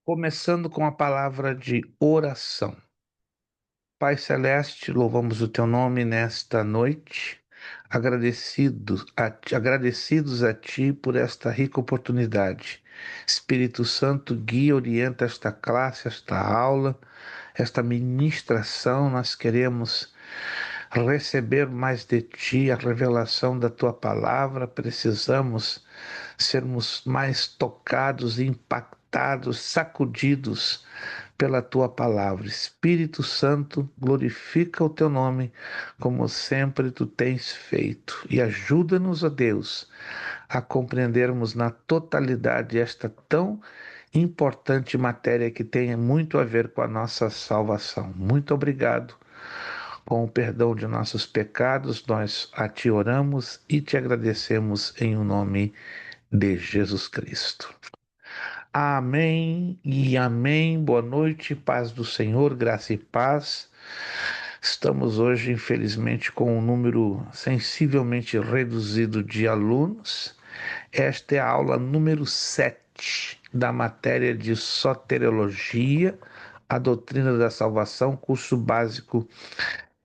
Começando com a palavra de oração. Pai Celeste, louvamos o teu nome nesta noite, agradecidos a ti por esta rica oportunidade. Espírito Santo, guia, orienta esta classe, esta aula, esta ministração. Nós queremos receber mais de ti, a revelação da tua palavra. Precisamos sermos mais tocados, impactados, sacudidos pela tua palavra. Espírito Santo, glorifica o teu nome, como sempre tu tens feito, e ajuda-nos, ó Deus, a compreendermos na totalidade esta tão importante matéria que tem muito a ver com a nossa salvação. Muito obrigado. Com o perdão de nossos pecados, nós a ti oramos e te agradecemos em o nome de Jesus Cristo. Amém e amém. Boa noite, paz do Senhor, graça e paz. Estamos hoje, infelizmente, com um número sensivelmente reduzido de alunos. Esta é a aula número 7 da matéria de Soteriologia, a doutrina da salvação, curso básico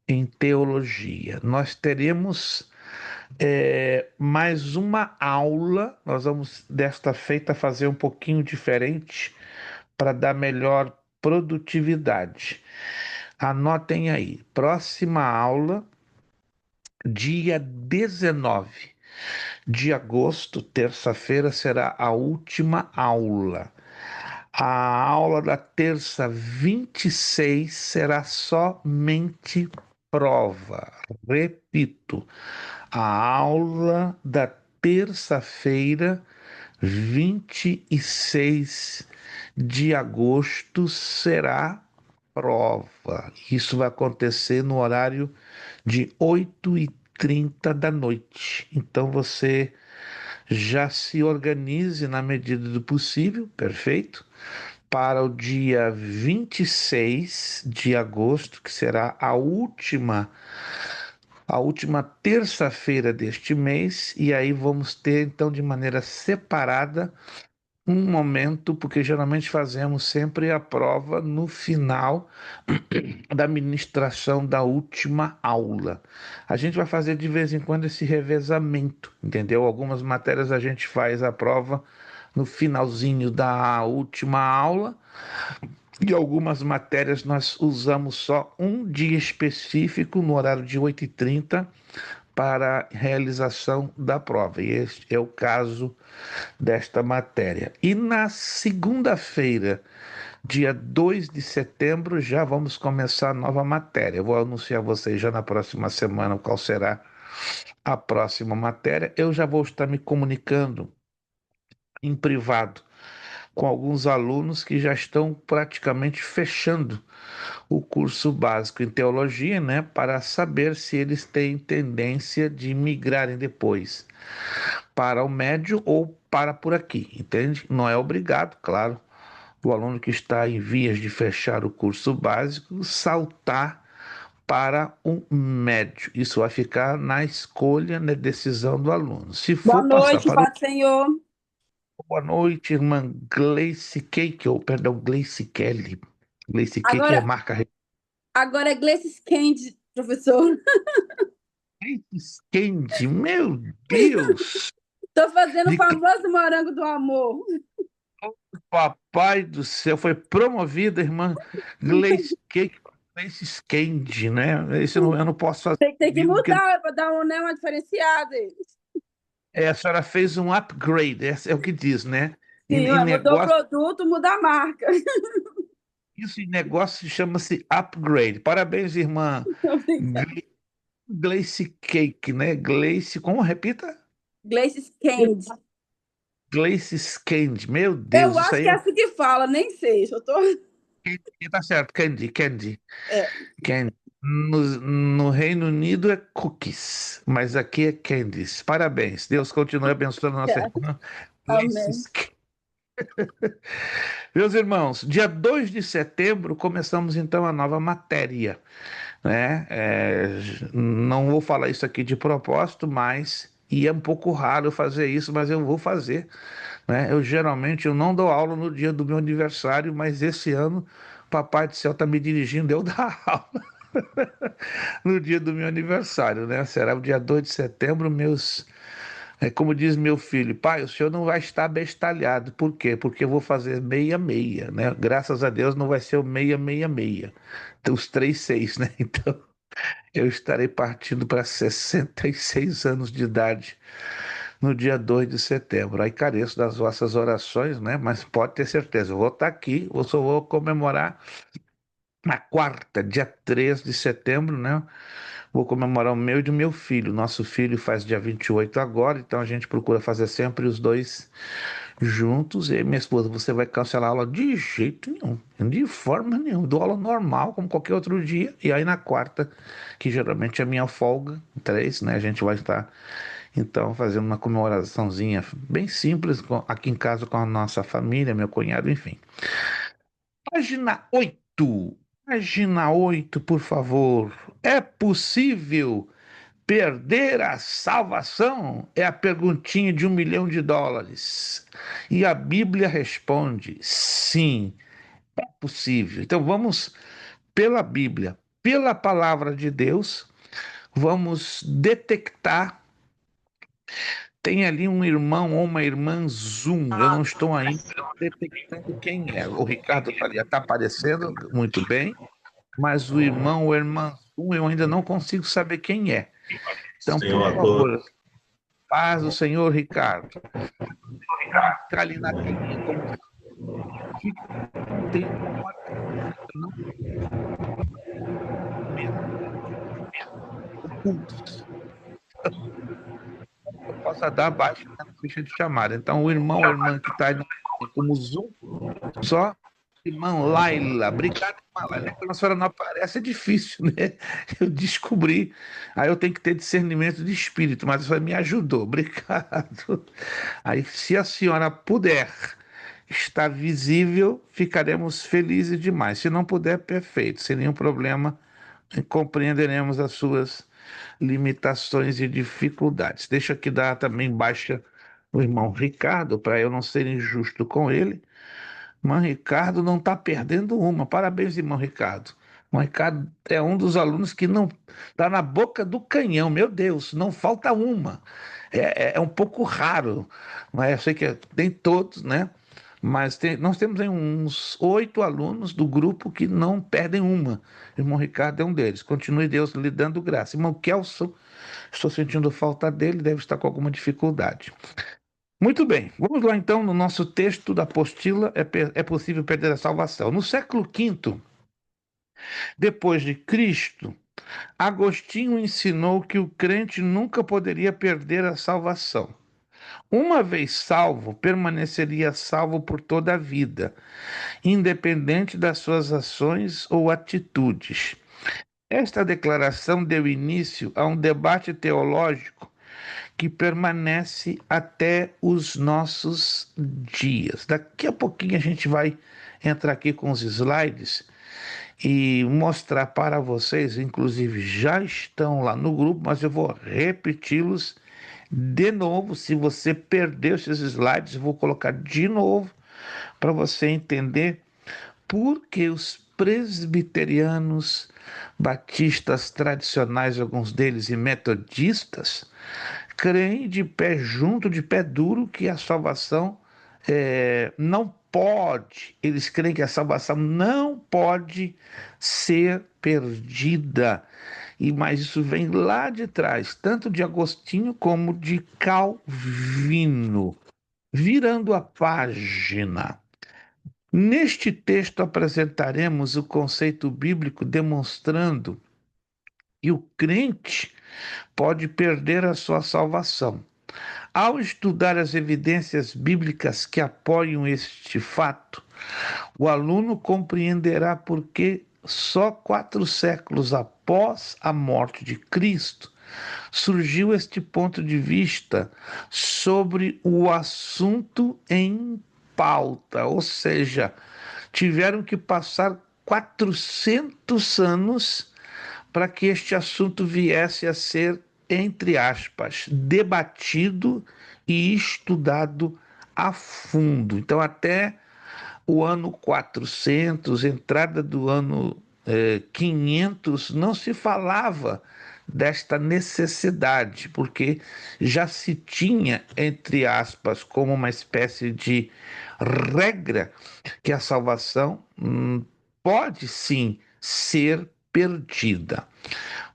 em teologia. Nós teremos mais uma aula. Nós vamos, desta feita, fazer um pouquinho diferente para dar melhor produtividade. Anotem aí, próxima aula, dia 19 de agosto, terça-feira, será a última aula. A aula da terça 26 será somente prova. Repito, a aula da terça-feira, 26 de agosto, será prova. Isso vai acontecer no horário de 8h30 da noite. Então você já se organize na medida do possível, perfeito? Para o dia 26 de agosto, que será a última terça-feira deste mês, e aí vamos ter então de maneira separada um momento, porque geralmente fazemos sempre a prova no final da ministração da última aula. A gente vai fazer de vez em quando esse revezamento, entendeu? Algumas matérias a gente faz a prova no finalzinho da última aula, e algumas matérias nós usamos só um dia específico, no horário de 8h30, para a realização da prova. E este é o caso desta matéria. E na segunda-feira, dia 2 de setembro, já vamos começar a nova matéria. Eu vou anunciar a vocês já na próxima semana qual será a próxima matéria. Eu já vou estar me comunicando em privado com alguns alunos que já estão praticamente fechando o curso básico em teologia, né, para saber se eles têm tendência de migrarem depois para o médio ou para por aqui, entende? Não é obrigado, claro, o aluno que está em vias de fechar o curso básico saltar para o médio. Isso vai ficar na escolha, na decisão do aluno. Se Boa for passar noite, para o Pai do Senhor. boa noite, irmã Gleice Cake, ou perdão, Gleice Kelly. Gleice Cake é Agora, marca. agora é Gleice Candy, professor. Gleice Candy, meu Deus! Estou fazendo o De famoso morango do amor. papai do céu, foi promovida, irmã Gleice Cake, Gleice Candy, né? Esse eu não posso fazer Tem que comigo, porque mudar para dar um, né, uma diferenciada. a senhora fez um upgrade, é o que diz, né? Sim, Em ué, mudou o negócio, produto, muda a marca. isso em negócio chama-se upgrade. Parabéns, irmã Obrigada. Gleice Cake, né? Gleice, como? Repita? Gleice Candy. Gleice Candy. Meu Eu Deus, isso acho aí que é é. assim que fala, nem sei. Eu tô... Tá certo, Candy, Candy, É, Candy. No Reino Unido é cookies, mas aqui é candies. Parabéns. Deus continue abençoando a nossa irmã amém. Gleice. Meus irmãos, dia 2 de setembro começamos então a nova matéria, né? Não vou falar isso aqui de propósito, mas E é um pouco raro eu fazer isso, mas eu vou fazer, né? Eu não dou aula no dia do meu aniversário, mas esse ano Papai do Céu está me dirigindo eu dar aula no dia do meu aniversário, né? Será o dia 2 de setembro, como diz meu filho, pai, o senhor não vai estar bestalhado. Por quê? Porque eu vou fazer meia meia, né? Graças a Deus não vai ser o meia meia meia. Tem os 3 6, né? Então eu estarei partindo para 66 anos de idade no dia 2 de setembro. Aí careço das vossas orações, né? Mas pode ter certeza, eu vou estar aqui, eu só vou comemorar na quarta, dia 3 de setembro, né? Vou comemorar o meu e do meu filho. Nosso filho faz dia 28 agora, então a gente procura fazer sempre os dois juntos. E aí, minha esposa, você vai cancelar a aula? De jeito nenhum, de forma nenhuma. Dou aula normal, como qualquer outro dia. E aí na quarta, que geralmente é a minha folga, 3, né? A gente vai estar, então, fazendo uma comemoraçãozinha bem simples aqui em casa com a nossa família, meu cunhado, enfim. Página 8. Página 8, por favor. É possível perder a salvação? É a perguntinha de US$ 1 milhão. E a Bíblia responde: sim, é possível. Então vamos pela Bíblia, pela palavra de Deus, vamos detectar. Tem ali um irmão ou uma irmã Zoom. Eu não estou ainda detectando quem é. O Ricardo está aparecendo muito bem, mas o irmão ou irmã Zoom eu ainda não consigo saber quem é. Então, Senhor por a todos. favor, paz do Senhor, Ricardo. Ficar ali na telinha como fique um tempo não ocultos. Eu possa dar baixa na ficha de chamada. Então, o irmão ou irmã que está como Zoom, só irmã Laila. Obrigado, irmã Laila. Quando a senhora não aparece, é difícil, né? Eu descobri. Aí eu tenho que ter discernimento de espírito, mas a senhora me ajudou. Obrigado. Aí, se a senhora puder estar visível, ficaremos felizes demais. Se não puder, perfeito, sem nenhum problema, compreenderemos as suas limitações e dificuldades. Deixa aqui dar também baixa o irmão Ricardo, para eu não ser injusto com ele. Irmão Ricardo não está perdendo uma. Parabéns, irmão Ricardo. O Ricardo é um dos alunos que não está na boca do canhão. Meu Deus, não falta uma. É um pouco raro, mas eu sei que tem todos, né? Mas nós temos aí uns 8 alunos do grupo que não perdem uma. O irmão Ricardo é um deles. Continue Deus lhe dando graça. Irmão Kelson, estou sentindo falta dele, deve estar com alguma dificuldade. Muito bem, vamos lá então no nosso texto da apostila, é possível perder a salvação. No século V, depois de Cristo, Agostinho ensinou que o crente nunca poderia perder a salvação. Uma vez salvo, permaneceria salvo por toda a vida, independente das suas ações ou atitudes. Esta declaração deu início a um debate teológico que permanece até os nossos dias. Daqui a pouquinho a gente vai entrar aqui com os slides e mostrar para vocês, inclusive já estão lá no grupo, mas eu vou repeti-los de novo. Se você perdeu esses slides, eu vou colocar de novo para você entender por que os presbiterianos, batistas tradicionais, alguns deles, e metodistas, creem de pé junto, de pé duro, que a salvação não pode, eles creem que a salvação não pode ser perdida. Mas isso vem lá de trás, tanto de Agostinho como de Calvino. Virando a página. Neste texto apresentaremos o conceito bíblico demonstrando que o crente pode perder a sua salvação. Ao estudar as evidências bíblicas que apoiam este fato, o aluno compreenderá por que só 4 séculos após a morte de Cristo surgiu este ponto de vista sobre o assunto em pauta, ou seja, tiveram que passar 400 anos para que este assunto viesse a ser entre aspas, debatido e estudado a fundo. Então, até o ano 400, entrada do ano 500, não se falava desta necessidade, porque já se tinha, entre aspas, como uma espécie de regra que a salvação pode sim ser perdida.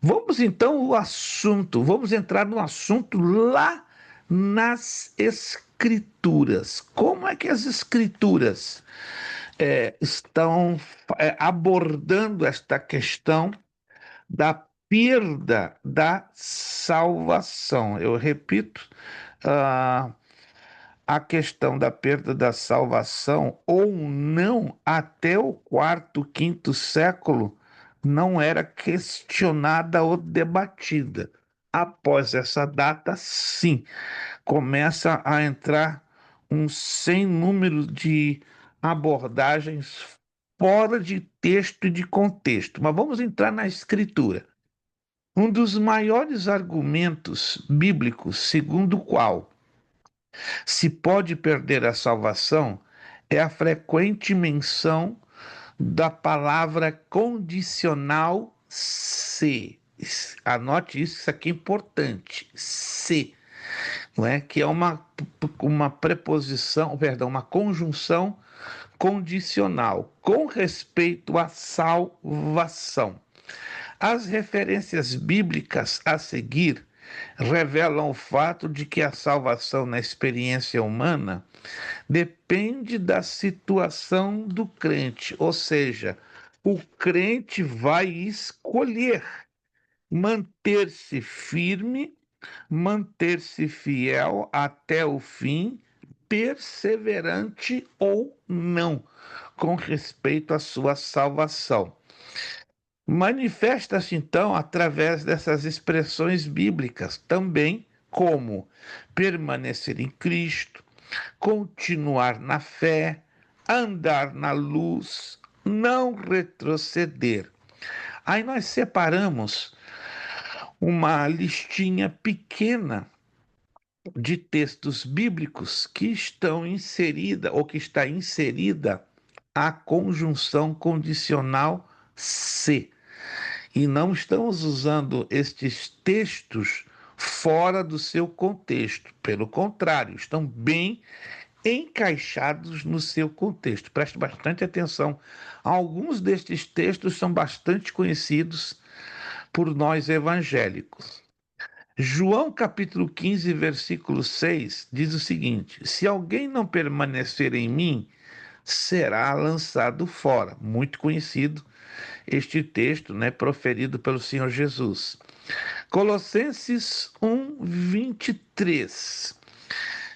Vamos então ao assunto, vamos entrar no assunto lá nas Escrituras. Como é que as Escrituras estão abordando esta questão da perda da salvação? Eu repito, ah, a questão da perda da salvação ou não, até o quarto, quinto século, não era questionada ou debatida. Após essa data, sim, começa a entrar um sem número de abordagens fora de texto e de contexto. Mas vamos entrar na escritura. Um dos maiores argumentos bíblicos, segundo o qual se pode perder a salvação, é a frequente menção da palavra condicional se. Anote isso, isso aqui é importante. Se, não é? Que é uma preposição, perdão, uma conjunção condicional com respeito à salvação. As referências bíblicas a seguir revelam o fato de que a salvação na experiência humana depende da situação do crente, ou seja, o crente vai escolher manter-se firme, manter-se fiel até o fim, perseverante ou não, com respeito à sua salvação. Manifesta-se então através dessas expressões bíblicas também como permanecer em Cristo, continuar na fé, andar na luz, não retroceder. Aí nós separamos uma listinha pequena de textos bíblicos que estão inserida ou que está inserida a conjunção condicional se. E não estamos usando estes textos fora do seu contexto. Pelo contrário, estão bem encaixados no seu contexto. Preste bastante atenção. Alguns destes textos são bastante conhecidos por nós evangélicos. João capítulo 15, versículo 6 diz o seguinte: Se alguém não permanecer em mim, será lançado fora. Muito conhecido este texto, né, proferido pelo Senhor Jesus. Colossenses 1, 23.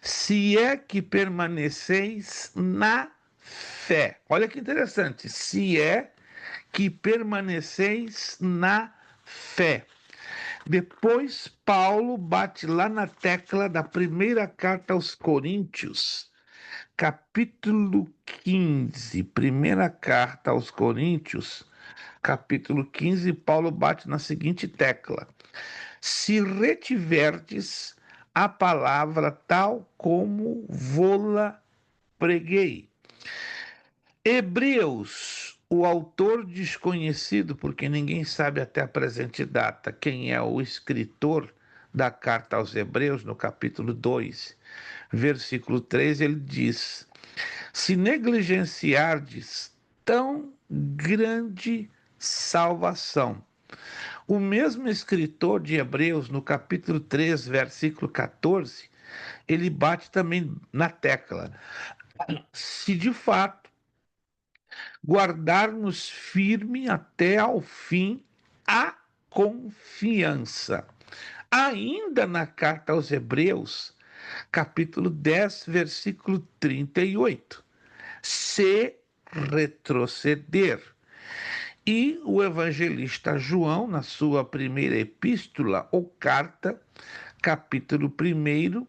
Se é que permaneceis na fé. Olha que interessante. Se é que permaneceis na fé. Depois, Paulo bate lá na tecla da primeira carta aos Coríntios, capítulo 15. Primeira carta aos Coríntios, capítulo 15, Paulo bate na seguinte tecla: Se retiverdes a palavra tal como vô-la preguei. Hebreus, o autor desconhecido, porque ninguém sabe até a presente data quem é o escritor da carta aos Hebreus, no capítulo 2, versículo 3, ele diz: Se negligenciardes tão grande salvação. O mesmo escritor de Hebreus, no capítulo 3, versículo 14, ele bate também na tecla. Se de fato guardarmos firme até ao fim a confiança. Ainda na carta aos Hebreus, capítulo 10, versículo 38. Se retroceder. E o evangelista João, na sua primeira epístola ou carta, capítulo 1,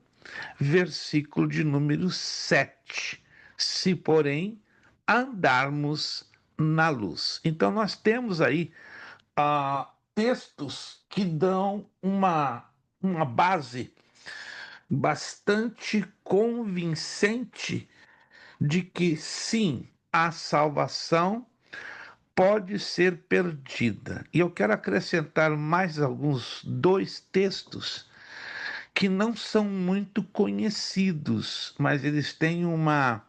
versículo de número 7. Se, porém, andarmos na luz. Então, nós temos aí textos que dão uma uma base bastante convincente de que sim, a salvação pode ser perdida. E eu quero acrescentar mais alguns dois textos que não são muito conhecidos, mas eles têm uma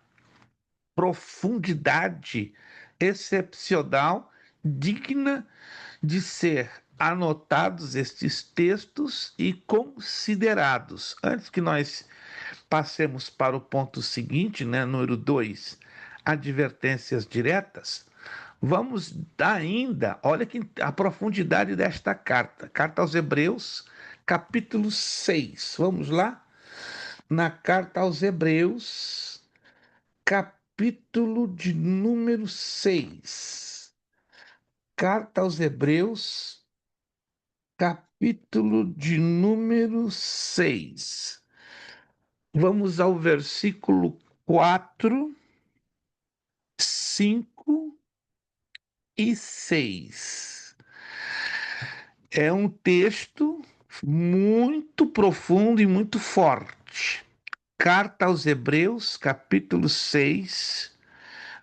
profundidade excepcional, digna de ser anotados estes textos e considerados. Antes que nós passemos para o ponto seguinte, né, número 2, advertências diretas, vamos ainda, olha que a profundidade desta carta, carta aos Hebreus, capítulo 6. Vamos lá? Na carta aos Hebreus, capítulo de número 6. Carta aos Hebreus, capítulo de número 6. Vamos ao versículo 4, 5 e 6. É um texto muito profundo e muito forte. Carta aos Hebreus, capítulo 6,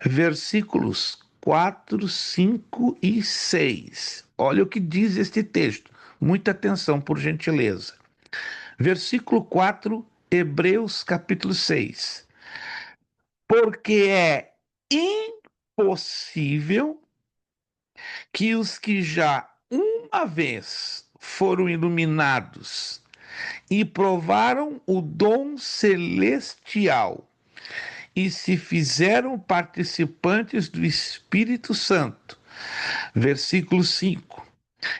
versículos 4, 5 e 6. Olha o que diz este texto. Muita atenção, por gentileza. Versículo 4, Hebreus, capítulo 6. Porque é impossível que os que já uma vez foram iluminados e provaram o dom celestial e se fizeram participantes do Espírito Santo. Versículo 5.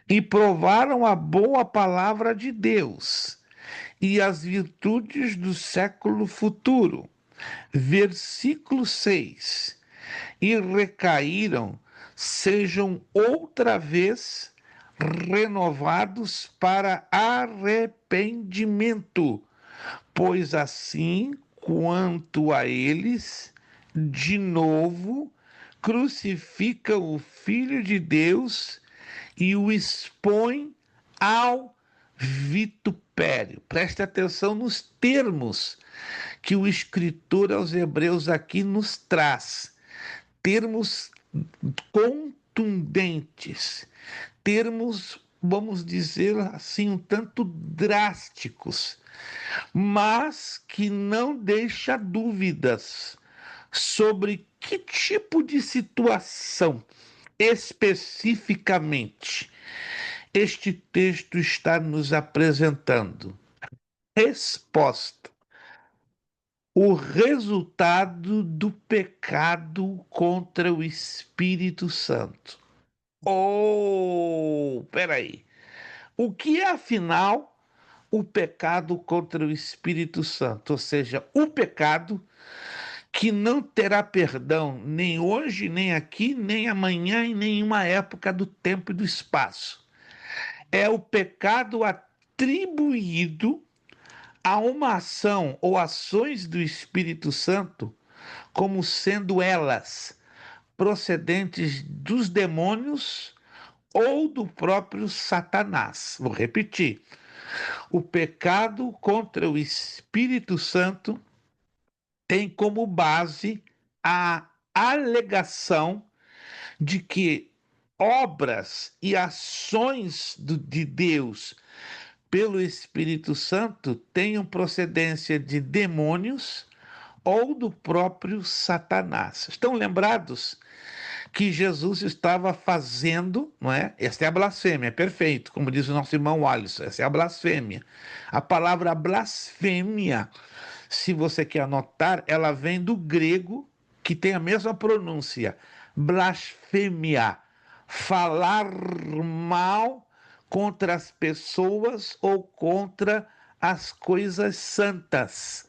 E provaram a boa palavra de Deus e as virtudes do século futuro. Versículo 6. E recaíram, sejam outra vez renovados para arrependimento, pois assim quanto a eles, de novo, crucificam o Filho de Deus e o expõem ao vitupério. Preste atenção nos termos que o escritor aos Hebreus aqui nos traz. Termos contundentes, termos, vamos dizer assim, um tanto drásticos, mas que não deixa dúvidas sobre que tipo de situação especificamente este texto está nos apresentando. Resposta: o resultado do pecado contra o Espírito Santo. Oh, peraí. O que é, afinal, o pecado contra o Espírito Santo? Ou seja, o pecado que não terá perdão nem hoje, nem aqui, nem amanhã, em nenhuma época do tempo e do espaço. É o pecado atribuído a uma ação ou ações do Espírito Santo como sendo elas procedentes dos demônios ou do próprio Satanás. Vou repetir. O pecado contra o Espírito Santo tem como base a alegação de que obras e ações de Deus pelo Espírito Santo tenham procedência de demônios ou do próprio Satanás. Estão lembrados que Jesus estava fazendo, não é? Essa é a blasfêmia, perfeito, como diz o nosso irmão Alisson, essa é a blasfêmia. A palavra blasfêmia, se você quer anotar, ela vem do grego, que tem a mesma pronúncia, blasfêmia, falar mal contra as pessoas ou contra as coisas santas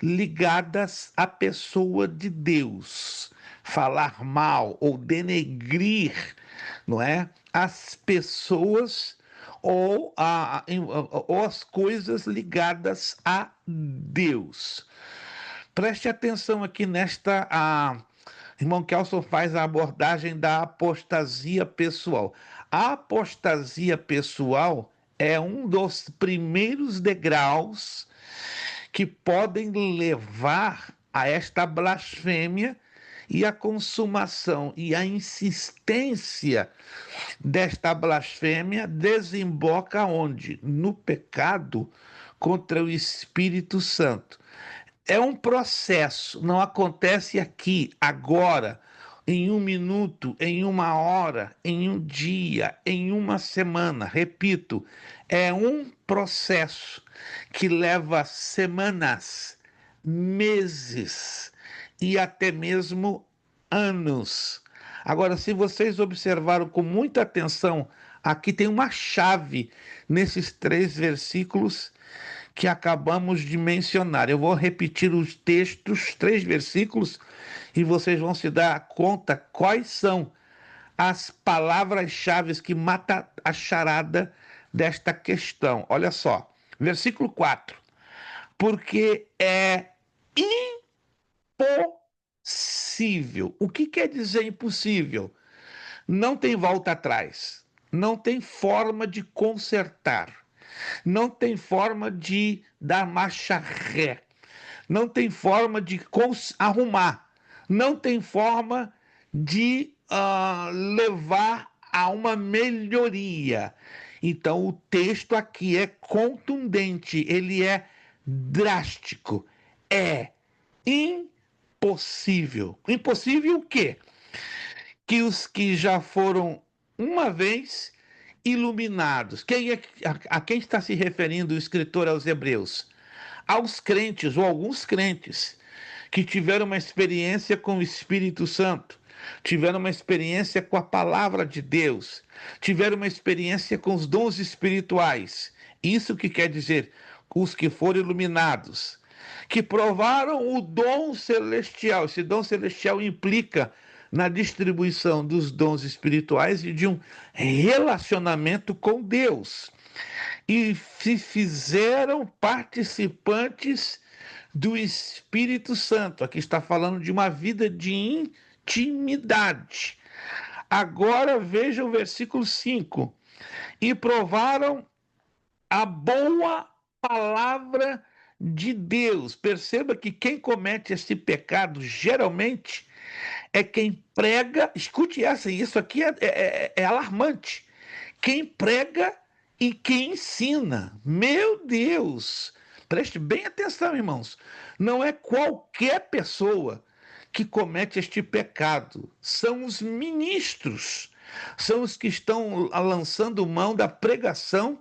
ligadas à pessoa de Deus. Falar mal ou denegrir, não é? As pessoas ou as coisas ligadas a Deus. Preste atenção aqui nesta. Irmão Kelson faz a abordagem da apostasia pessoal. A apostasia pessoal é um dos primeiros degraus que podem levar a esta blasfêmia e a consumação e a insistência desta blasfêmia desemboca onde? No pecado contra o Espírito Santo. É um processo, não acontece aqui, agora, em um minuto, em uma hora, em um dia, em uma semana. Repito, é um processo que leva semanas, meses e até mesmo anos. Agora, se vocês observaram com muita atenção, aqui tem uma chave nesses 3 versículos que acabamos de mencionar. Eu vou repetir os textos, 3 versículos, e vocês vão se dar conta quais são as palavras-chave que matam a charada desta questão. Olha só, versículo 4. Porque é impossível. O que quer dizer impossível? Não tem volta atrás. Não tem forma de consertar. Não tem forma de dar marcha ré. Não tem forma de arrumar. Não tem forma de levar a uma melhoria. Então, o texto aqui é contundente, ele é drástico. É impossível. Impossível o quê? Que os que já foram uma vez iluminados. A quem está se referindo o escritor aos Hebreus? Aos crentes, ou alguns crentes, que tiveram uma experiência com o Espírito Santo, tiveram uma experiência com a palavra de Deus, tiveram uma experiência com os dons espirituais. Isso que quer dizer os que foram iluminados, que provaram o dom celestial. Esse dom celestial implica na distribuição dos dons espirituais e de um relacionamento com Deus. E se fizeram participantes do Espírito Santo. Aqui está falando de uma vida de intimidade. Agora veja o versículo 5. E provaram a boa palavra de Deus. Perceba que quem comete esse pecado geralmente é quem prega. Escute essa, isso aqui é alarmante. Quem prega e quem ensina. Meu Deus! Preste bem atenção, irmãos. Não é qualquer pessoa que comete este pecado. São os ministros. São os que estão lançando mão da pregação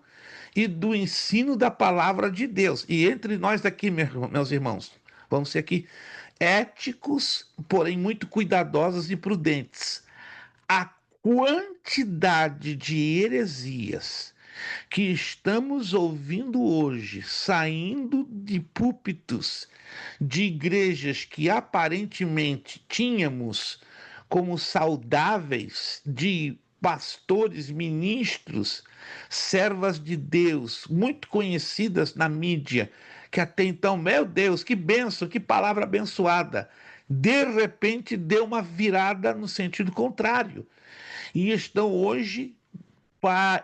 e do ensino da palavra de Deus. E entre nós aqui, meus irmãos, vamos ser aqui éticos, porém muito cuidadosos e prudentes. A quantidade de heresias que estamos ouvindo hoje, saindo de púlpitos de igrejas que aparentemente tínhamos como saudáveis, de pastores, ministros, servas de Deus, muito conhecidas na mídia, que até então, meu Deus, que bênção, que palavra abençoada. De repente deu uma virada no sentido contrário. E estão hoje,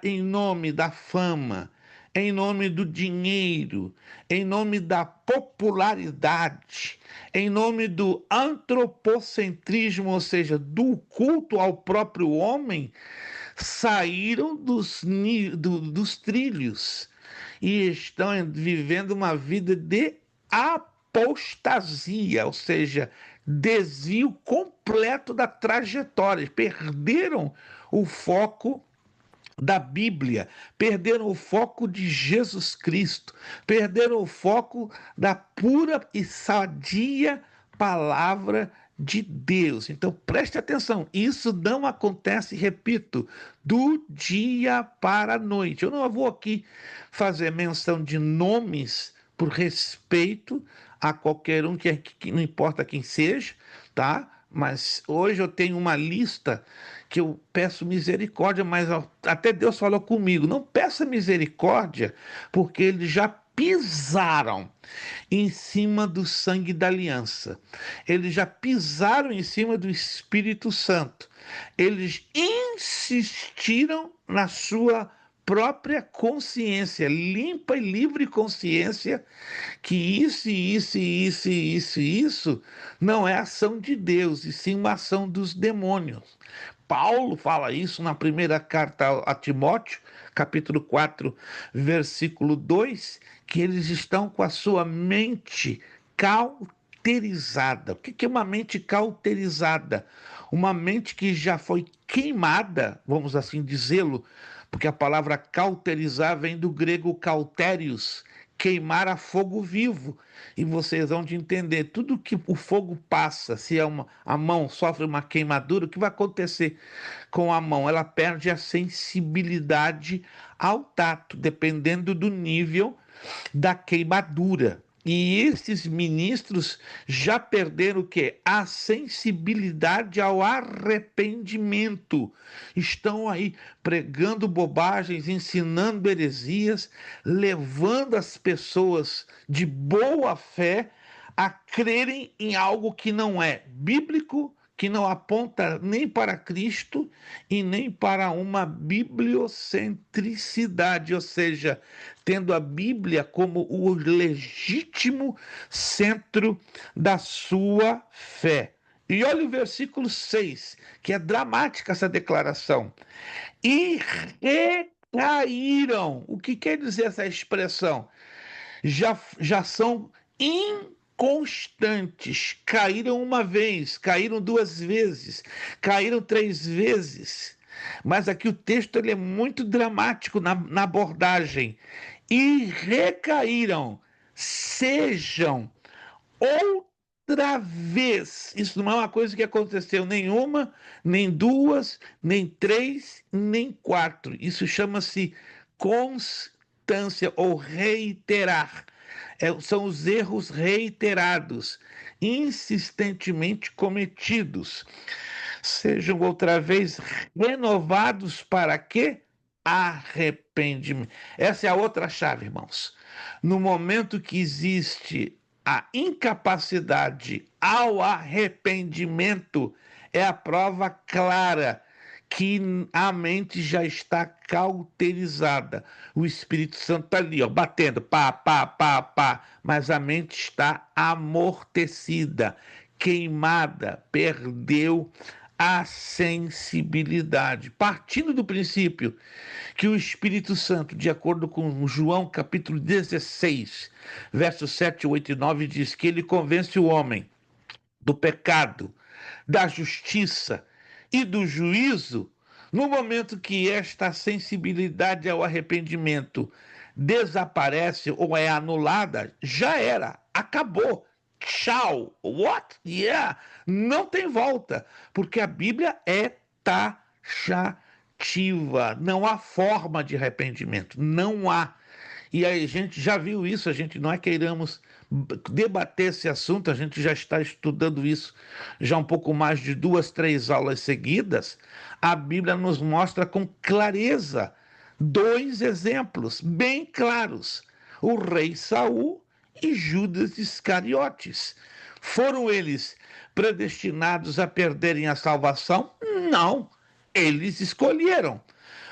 em nome da fama, em nome do dinheiro, em nome da popularidade, em nome do antropocentrismo, ou seja, do culto ao próprio homem, saíram dos trilhos e estão vivendo uma vida de apostasia, ou seja, desvio completo da trajetória, perderam o foco da Bíblia, perderam o foco de Jesus Cristo, perderam o foco da pura e sadia palavra de Deus. Então preste atenção, isso não acontece, repito, do dia para a noite. Eu não vou aqui fazer menção de nomes por respeito a qualquer um, que não importa quem seja, tá? Mas hoje eu tenho uma lista que eu peço misericórdia, mas até Deus falou comigo, não peça misericórdia, porque eles já pisaram em cima do sangue da aliança. Eles já pisaram em cima do Espírito Santo. Eles insistiram na sua própria consciência, limpa e livre consciência, que isso não é ação de Deus, e sim uma ação dos demônios. Paulo fala isso na primeira carta a Timóteo, capítulo 4, versículo 2, que eles estão com a sua mente cauterizada. O que é uma mente cauterizada? Uma mente que já foi queimada, vamos assim dizê-lo, porque a palavra cauterizar vem do grego cauterios, queimar a fogo vivo. E vocês vão de entender, tudo que o fogo passa, se a mão sofre uma queimadura, o que vai acontecer com a mão? Ela perde a sensibilidade ao tato, dependendo do nível da queimadura. E esses ministros já perderam o quê? A sensibilidade ao arrependimento. Estão aí pregando bobagens, ensinando heresias, levando as pessoas de boa fé a crerem em algo que não é bíblico, que não aponta nem para Cristo e nem para uma bibliocentricidade, ou seja, tendo a Bíblia como o legítimo centro da sua fé. E olha o versículo 6, que é dramática essa declaração. E recaíram. O que quer dizer essa expressão? Já são inconstantes. Caíram uma vez, caíram duas vezes, caíram três vezes. Mas aqui o texto ele é muito dramático na abordagem. E recaíram, sejam outra vez. Isso não é uma coisa que aconteceu nenhuma, nem duas, nem três, nem quatro. Isso chama-se constância ou reiterar. São os erros reiterados, insistentemente cometidos. Sejam outra vez renovados para quê? Arrependimento. Essa é a outra chave, irmãos. No momento que existe a incapacidade ao arrependimento, é a prova clara que a mente já está cauterizada. O Espírito Santo está ali, ó, batendo, pá, pá, pá, pá, mas a mente está amortecida, queimada, perdeu a sensibilidade. Partindo do princípio que o Espírito Santo, de acordo com João capítulo 16, versos 7, 8 e 9, diz que ele convence o homem do pecado, da justiça e do juízo. No momento que esta sensibilidade ao arrependimento desaparece ou é anulada, já era, acabou. Tchau. What? Yeah. Não tem volta, porque a Bíblia é taxativa. Não há forma de arrependimento, não há. E aí a gente já viu isso, a gente não é queiramos debater esse assunto, a gente já está estudando isso já um pouco mais de 2, 3 aulas seguidas. A Bíblia nos mostra com clareza dois exemplos bem claros: o rei Saul e Judas Iscariotes. Foram eles predestinados a perderem a salvação? Não, eles escolheram.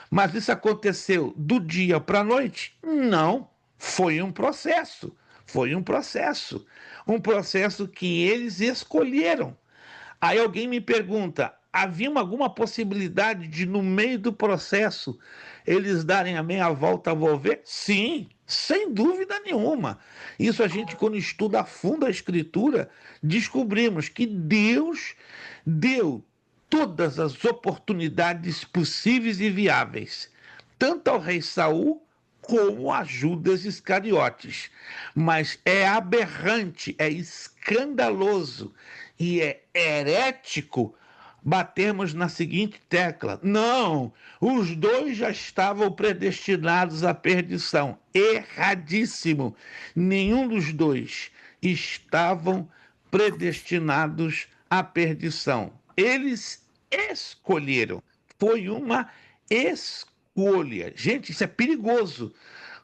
Mas isso aconteceu do dia para a noite? Não, foi um processo. Foi um processo. Um processo que eles escolheram. Aí alguém me pergunta: havia alguma possibilidade de, no meio do processo, eles darem a meia volta a volver? Sim, sem dúvida nenhuma. Isso a gente, quando estuda a fundo a Escritura, descobrimos que Deus deu todas as oportunidades possíveis e viáveis, tanto ao rei Saul como a Judas Iscariotes. Mas é aberrante, é escandaloso e é herético batermos na seguinte tecla: não, os dois já estavam predestinados à perdição. Erradíssimo. Nenhum dos dois estavam predestinados à perdição. Eles escolheram. Foi uma escolha. Gente, isso é perigoso.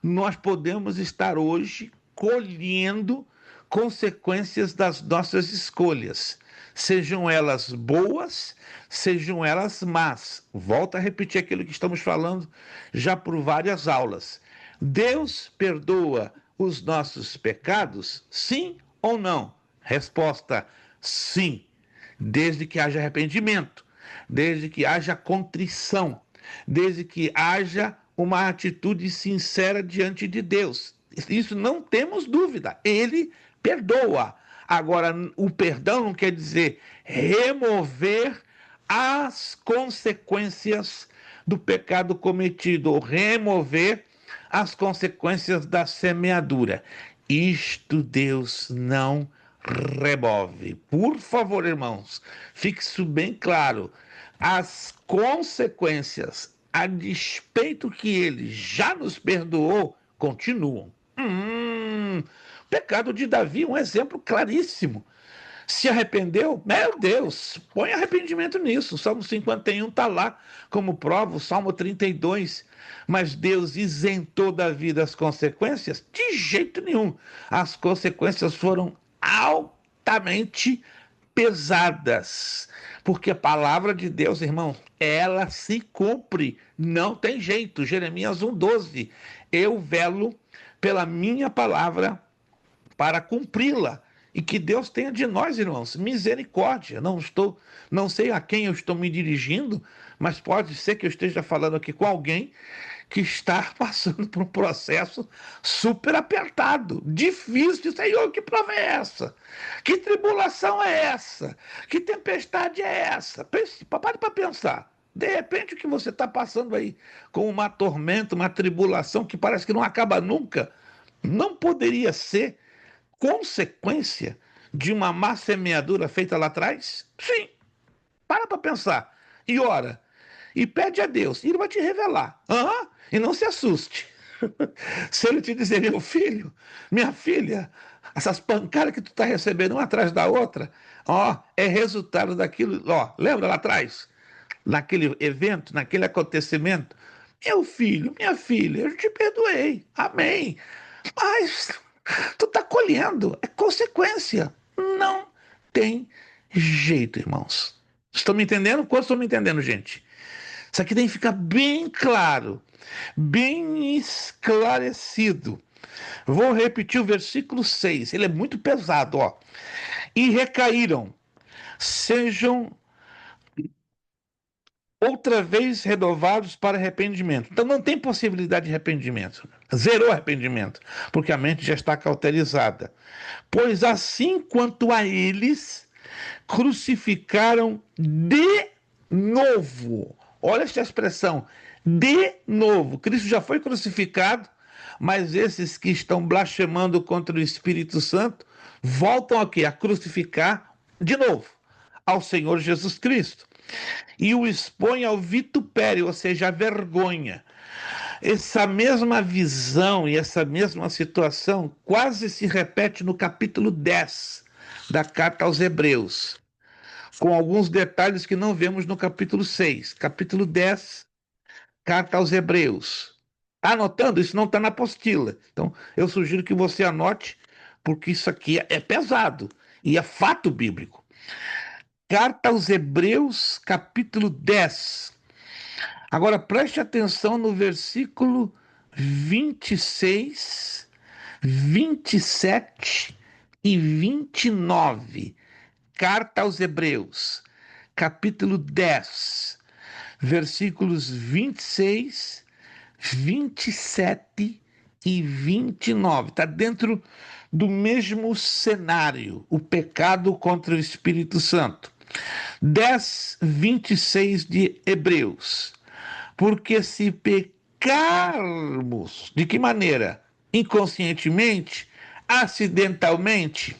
Nós podemos estar hoje colhendo consequências das nossas escolhas. sejam elas boas, sejam elas más. Volto a repetir aquilo que estamos falando já por várias aulas. Deus perdoa os nossos pecados, sim ou não? Resposta: sim, desde que haja arrependimento, desde que haja contrição, desde que haja uma atitude sincera diante de Deus. Isso não temos dúvida. Ele perdoa. Agora, o perdão não quer dizer remover as consequências do pecado cometido, ou remover as consequências da semeadura. Isto Deus não remove. Por favor, irmãos, fique isso bem claro. As consequências, a despeito que ele já nos perdoou, continuam. O pecado de Davi, um exemplo claríssimo. Se arrependeu? Meu Deus, põe arrependimento nisso. O Salmo 51 está lá como prova, o Salmo 32. Mas Deus isentou Davi das consequências? De jeito nenhum. As consequências foram altamente pesadas. Porque a palavra de Deus, irmão, ela se cumpre. Não tem jeito. Jeremias 1,12. Eu velo pela minha palavra para cumpri-la. E que Deus tenha de nós, irmãos, misericórdia. Não sei a quem eu estou me dirigindo, mas pode ser que eu esteja falando aqui com alguém que está passando por um processo super apertado, difícil. Senhor, que prova é essa? Que tribulação é essa? Que tempestade é essa? Pare para pensar. De repente, o que você está passando aí com uma tormenta, uma tribulação que parece que não acaba nunca, não poderia ser consequência de uma má semeadura feita lá atrás? Sim. Para pensar. E ora. E pede a Deus. E ele vai te revelar. E não se assuste. Se ele te dizer, meu filho, minha filha, essas pancadas que tu está recebendo uma atrás da outra, é resultado daquilo, lembra lá atrás? Naquele evento, naquele acontecimento? Meu filho, minha filha, eu te perdoei. Amém. Mas tu está colhendo, é consequência. Não tem jeito, irmãos. Estão me entendendo? Quantos estão me entendendo, gente? Isso aqui tem que ficar bem claro, bem esclarecido. Vou repetir o versículo 6, ele é muito pesado, E recaíram, sejam outra vez renovados para arrependimento. Então não tem possibilidade de arrependimento. Zerou arrependimento, porque a mente já está cauterizada. Pois assim quanto a eles, crucificaram de novo. Olha esta expressão, de novo. Cristo já foi crucificado, mas esses que estão blasfemando contra o Espírito Santo voltam aqui a crucificar de novo ao Senhor Jesus Cristo. E o expõe ao vitupério, ou seja, à vergonha. Essa mesma visão e essa mesma situação quase se repete no capítulo 10 da carta aos Hebreus, com alguns detalhes que não vemos no capítulo 6. Capítulo 10, carta aos Hebreus. Está anotando? Isso não está na apostila. Então, eu sugiro que você anote, porque isso aqui é pesado e é fato bíblico. Carta aos Hebreus, capítulo 10. Agora preste atenção no versículo 26, 27 e 29. Carta aos Hebreus, capítulo 10, versículos 26, 27 e 29. Está dentro do mesmo cenário, o pecado contra o Espírito Santo. 10, 26 de Hebreus. Porque se pecarmos, de que maneira? Inconscientemente, acidentalmente,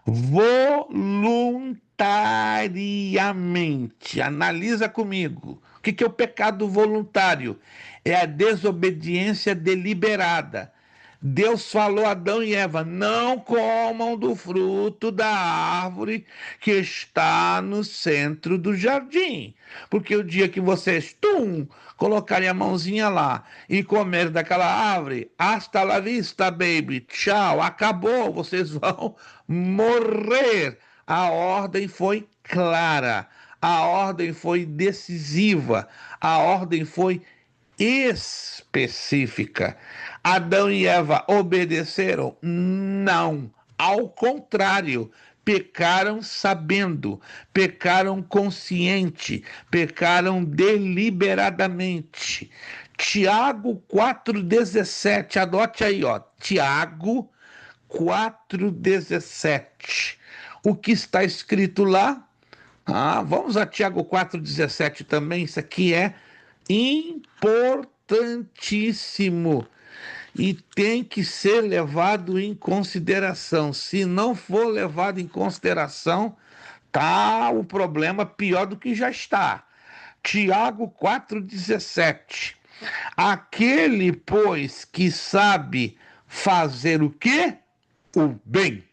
voluntariamente. Analisa comigo. O que é o pecado voluntário? É a desobediência deliberada. Deus falou a Adão e Eva: não comam do fruto da árvore que está no centro do jardim, porque o dia que vocês colocarem a mãozinha lá e comer daquela árvore, hasta la vista, baby, tchau, acabou, vocês vão morrer. A ordem foi clara, a ordem foi decisiva, a ordem foi específica. Adão e Eva obedeceram? Não. Ao contrário, pecaram sabendo, pecaram consciente, pecaram deliberadamente. Tiago 4,17, anote aí, ó. Tiago 4,17. O que está escrito lá? Vamos a Tiago 4,17 também. Isso aqui é importantíssimo e tem que ser levado em consideração. Se não for levado em consideração, tá o problema pior do que já está. Tiago 4,17. Aquele, pois, que sabe fazer o quê? O bem,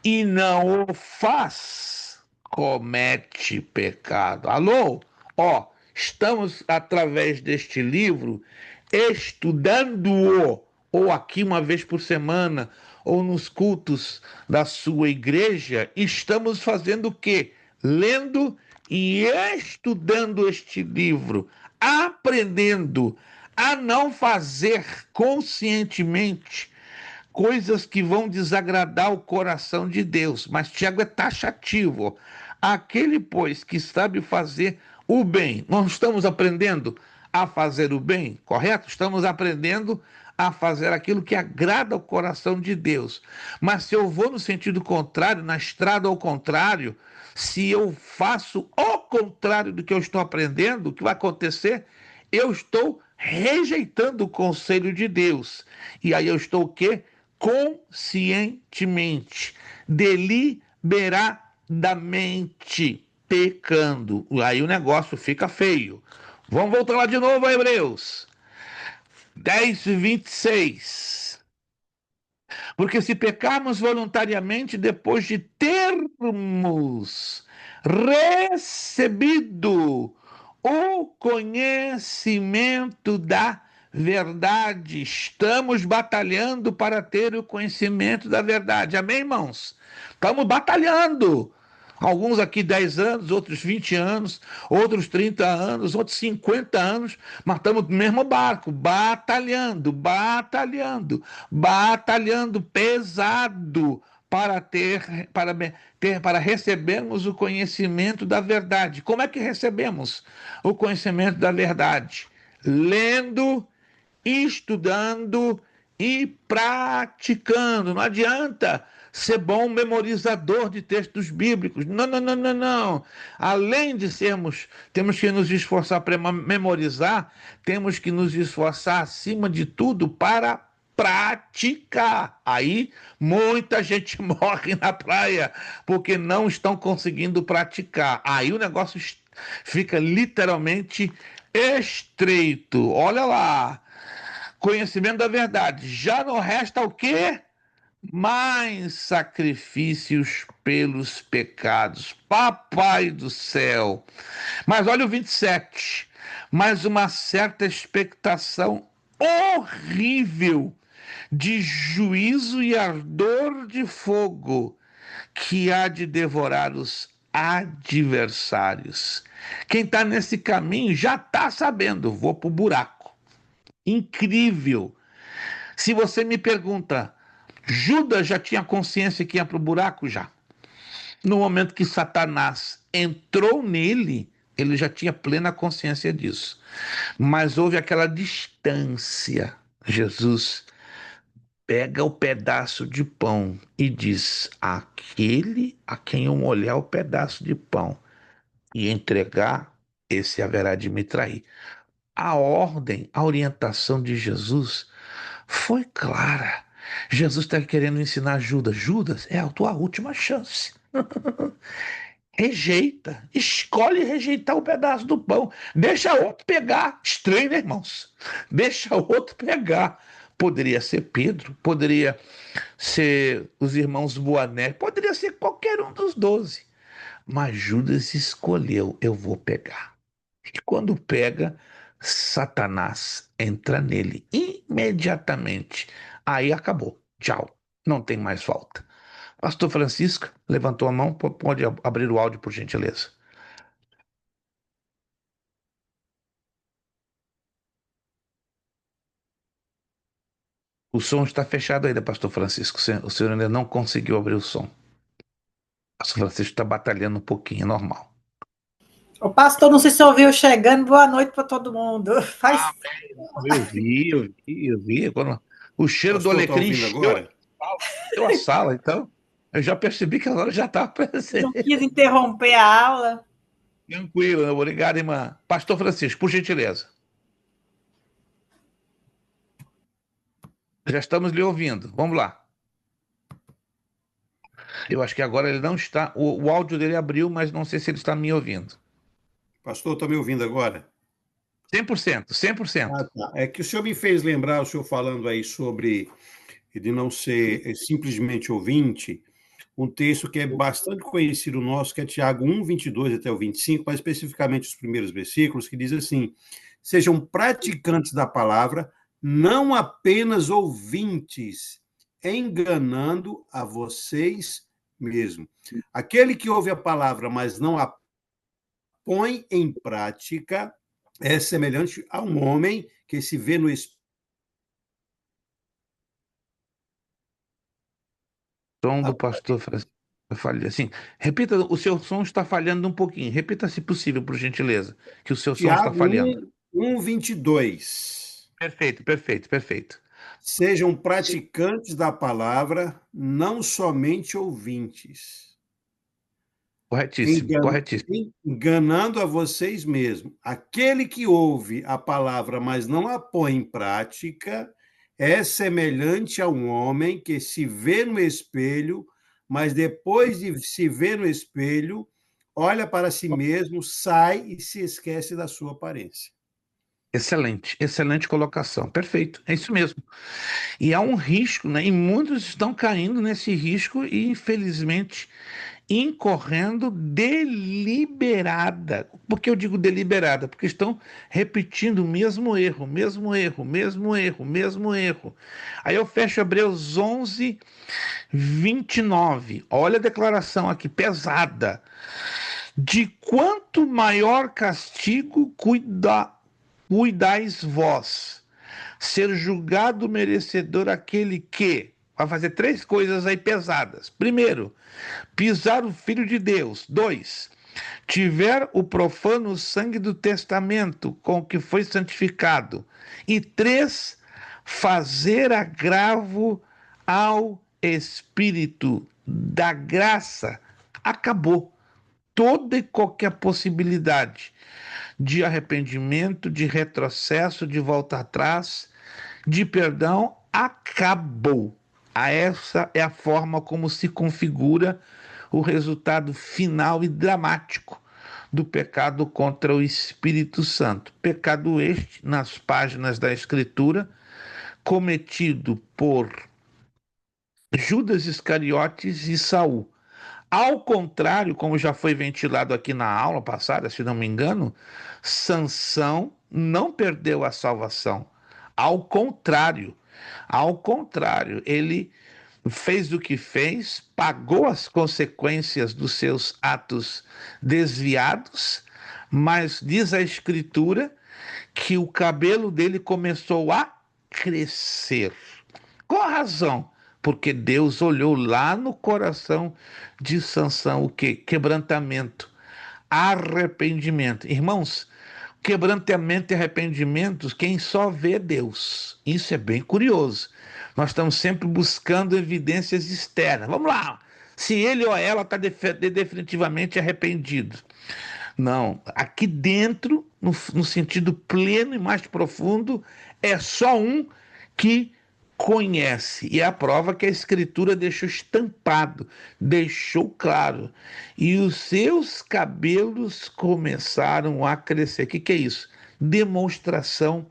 e não o faz, comete pecado. Alô? Ó, estamos através deste livro estudando-o, ou aqui uma vez por semana, ou nos cultos da sua igreja, estamos fazendo o quê? Lendo e estudando este livro, aprendendo a não fazer conscientemente coisas que vão desagradar o coração de Deus. Mas Tiago é taxativo. Aquele, pois, que sabe fazer o bem. Nós estamos aprendendo a fazer o bem, correto? Estamos aprendendo a fazer aquilo que agrada ao coração de Deus. Mas se eu vou no sentido contrário, na estrada ao contrário, se eu faço o contrário do que eu estou aprendendo, o que vai acontecer? Eu estou rejeitando o conselho de Deus. E aí eu estou o quê? Conscientemente, deliberadamente pecando. Aí o negócio fica feio. Vamos voltar lá de novo a Hebreus 10:26. Porque se pecarmos voluntariamente depois de termos recebido o conhecimento da verdade, estamos batalhando para ter o conhecimento da verdade. Amém, irmãos? Estamos batalhando. Alguns aqui 10 anos, outros 20 anos, outros 30 anos, outros 50 anos, mas estamos no mesmo barco, batalhando, batalhando, batalhando pesado para recebermos o conhecimento da verdade. Como é que recebemos o conhecimento da verdade? Lendo, estudando e praticando. Não adianta ser bom memorizador de textos bíblicos. Não, não, não, não, não. Além de sermos, temos que nos esforçar para memorizar, temos que nos esforçar acima de tudo para praticar. Aí muita gente morre na praia porque não estão conseguindo praticar. Aí o negócio fica literalmente estreito. Olha lá. Conhecimento da verdade. Já não resta o quê? Mais sacrifícios pelos pecados. Papai do céu. Mas olha o 27. Mais uma certa expectação horrível de juízo e ardor de fogo que há de devorar os adversários. Quem está nesse caminho já está sabendo, vou para o buraco. Incrível. Se você me pergunta, Judas já tinha consciência que ia para o buraco? Já. No momento que Satanás entrou nele, ele já tinha plena consciência disso. Mas houve aquela distância. Jesus pega o pedaço de pão e diz: aquele a quem eu molhar o pedaço de pão e entregar, esse haverá de me trair. A ordem, a orientação de Jesus foi clara. Jesus está querendo ensinar Judas. Judas, é a tua última chance. Rejeita, escolhe rejeitar o pedaço do pão. Deixa outro pegar. Estranho, né, irmãos? Deixa outro pegar. Poderia ser Pedro, poderia ser os irmãos Boanerges, poderia ser qualquer um dos 12. Mas Judas escolheu, eu vou pegar. E quando pega, Satanás entra nele imediatamente. Aí acabou. Tchau. Não tem mais volta. Pastor Francisco levantou a mão, pode abrir o áudio, por gentileza. O som está fechado ainda, Pastor Francisco. O senhor ainda não conseguiu abrir o som. Pastor Francisco está batalhando um pouquinho, é normal. O pastor, não sei se ouviu chegando. Boa noite para todo mundo. Faz. Eu vi. O cheiro do Pastor, está alecrim ouvindo agora? encheu a sala, então eu já percebi que agora já está Não quis interromper a aula. tranquilo. Obrigado, irmã. Pastor Francisco, por gentileza. Já estamos lhe ouvindo. Vamos lá. Eu acho que agora ele não está. O áudio dele abriu, mas não sei se ele está me ouvindo. Pastor, está me ouvindo agora? 100%, 100%. Tá. É que o senhor me fez lembrar, o senhor falando aí sobre de não ser simplesmente ouvinte, um texto que é bastante conhecido nosso, que é Tiago 1, 22 até o 25, mas especificamente os primeiros versículos, que diz assim: sejam praticantes da palavra, não apenas ouvintes, enganando a vocês mesmos. Aquele que ouve a palavra, mas não a põe em prática, é semelhante a um homem que se vê no espelho. Som do pastor Francisco. Eu falei assim, repita, o seu som está falhando um pouquinho. Repita, se possível, por gentileza, que o seu som está Tiago falhando. 1, 22. Perfeito, perfeito, perfeito. Sejam praticantes da palavra, não somente ouvintes, Corretíssimo, corretíssimo. enganando a vocês mesmos. Aquele que ouve a palavra, mas não a põe em prática, é semelhante a um homem que se vê no espelho, mas depois de se ver no espelho, olha para si mesmo, sai e se esquece da sua aparência. Excelente, excelente colocação. Perfeito, é isso mesmo. E há um risco, né? E muitos estão caindo nesse risco e, infelizmente, incorrendo deliberada. Por que eu digo deliberada? Porque estão repetindo o mesmo erro, mesmo erro, mesmo erro, mesmo erro. Aí eu fecho Hebreus 11, 29. Olha a declaração aqui, pesada. De quanto maior castigo cuidais vós, ser julgado merecedor aquele que vai fazer três coisas aí pesadas. Primeiro, pisar o Filho de Deus. Dois, tiver o profano sangue do testamento com que foi santificado. E três, fazer agravo ao Espírito da graça. Acabou toda e qualquer possibilidade de arrependimento, de retrocesso, de volta atrás, de perdão, acabou. Essa é a forma como se configura o resultado final e dramático do pecado contra o Espírito Santo. Pecado este, nas páginas da Escritura, cometido por Judas Iscariotes e Saul. Ao contrário, como já foi ventilado aqui na aula passada, se não me engano, Sansão não perdeu a salvação. Ao contrário, ele fez o que fez, pagou as consequências dos seus atos desviados, mas diz a Escritura que o cabelo dele começou a crescer. Qual a razão? Porque Deus olhou lá no coração de Sansão o quê? Quebrantamento, arrependimento. Irmãos, quebrantamento e arrependimentos, quem só vê é Deus. Isso é bem curioso. Nós estamos sempre buscando evidências externas. Vamos lá. Se ele ou ela está definitivamente arrependido. Não, aqui dentro, no sentido pleno e mais profundo, é só um que conhece. E é a prova que a Escritura deixou estampado, deixou claro. E os seus cabelos começaram a crescer. O que é isso? Demonstração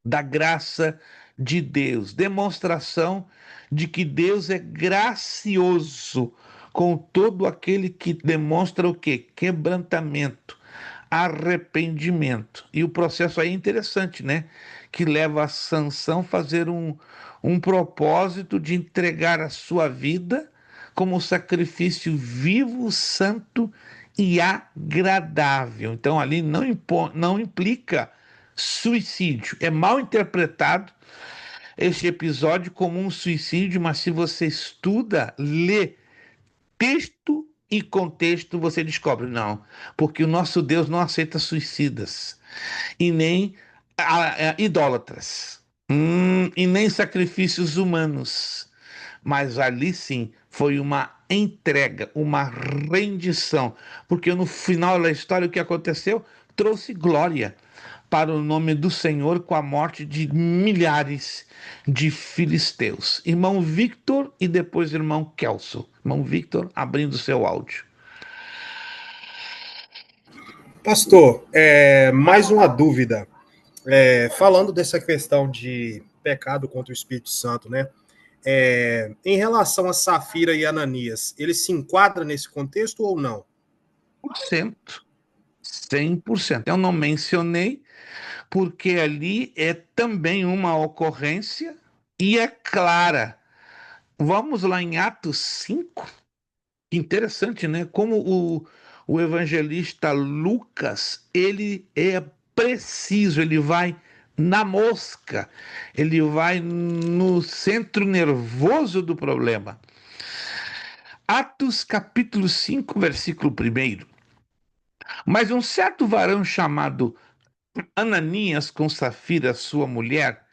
da graça de Deus, demonstração de que Deus é gracioso com todo aquele que demonstra o quê? Quebrantamento, arrependimento. E o processo aí é interessante, né? Que leva a Sansão a fazer um propósito de entregar a sua vida como sacrifício vivo, santo e agradável. Então, ali não implica suicídio. É mal interpretado este episódio como um suicídio, mas se você estuda, lê texto e contexto, você descobre, não, porque o nosso Deus não aceita suicidas e nem idólatras, e nem sacrifícios humanos. Mas ali sim foi uma entrega, uma rendição, porque no final da história o que aconteceu trouxe glória para o nome do Senhor com a morte de milhares de filisteus. Irmão Victor e depois irmão Kelso. Irmão Victor abrindo seu áudio. Pastor, mais uma dúvida. Falando dessa questão de pecado contra o Espírito Santo, né? Em relação a Safira e Ananias, ele se enquadra nesse contexto ou não? 100%. 100%. Eu não mencionei, porque ali é também uma ocorrência e é clara. Vamos lá em Atos 5. Que interessante, né? Como o evangelista Lucas, ele é preciso, ele vai na mosca, ele vai no centro nervoso do problema. Atos capítulo 5, versículo 1. Mas um certo varão chamado Ananias, com Safira, sua mulher,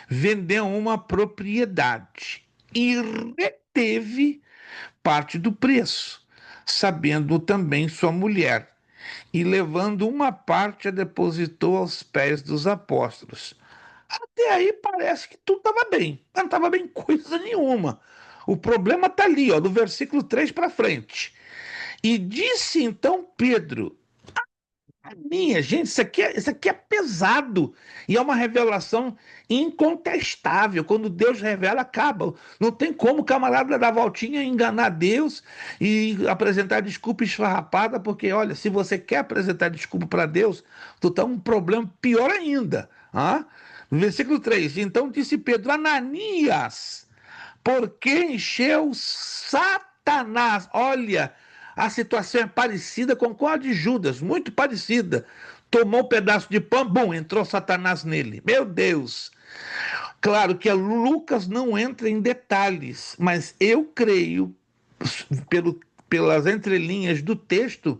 vendeu uma propriedade e reteve parte do preço, sabendo também sua mulher, e levando uma parte a depositou aos pés dos apóstolos. Até aí parece que tudo estava bem, mas não estava bem coisa nenhuma. O problema está ali, ó, do versículo 3 para frente. E disse então Pedro: minha gente, isso aqui é pesado e é uma revelação incontestável. Quando Deus revela, acaba. Não tem como o camarada dar voltinha e enganar Deus e apresentar desculpa esfarrapada, porque, olha, se você quer apresentar desculpa para Deus, tu tá um problema pior ainda. Ah? Versículo 3. Então disse Pedro: Ananias, por que encheu Satanás? Olha, a situação é parecida com a de Judas, muito parecida. Tomou um pedaço de pão, bom, entrou Satanás nele. Meu Deus! Claro que Lucas não entra em detalhes, mas eu creio, pelas entrelinhas do texto,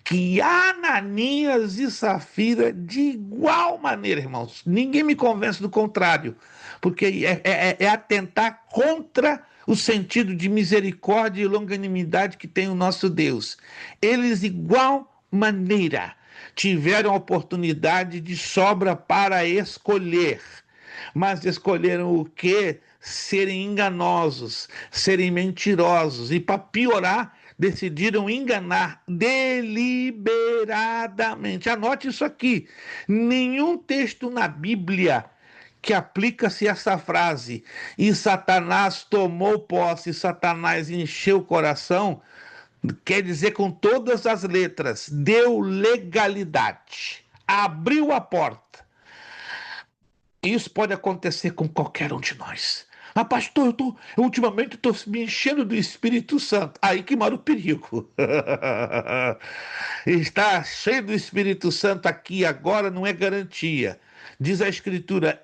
que Ananias e Safira, de igual maneira, irmãos, ninguém me convence do contrário, porque é atentar contra o sentido de misericórdia e longanimidade que tem o nosso Deus. Eles, igual maneira, tiveram a oportunidade de sobra para escolher, mas escolheram o quê? Serem enganosos, serem mentirosos, e para piorar, decidiram enganar deliberadamente. Anote isso aqui: nenhum texto na Bíblia que aplica-se essa frase, e Satanás tomou posse, Satanás encheu o coração, quer dizer com todas as letras, deu legalidade, abriu a porta. Isso pode acontecer com qualquer um de nós. Ah, pastor, eu ultimamente estou me enchendo do Espírito Santo. Aí que mora o perigo. Estar cheio do Espírito Santo aqui agora não é garantia. Diz a Escritura: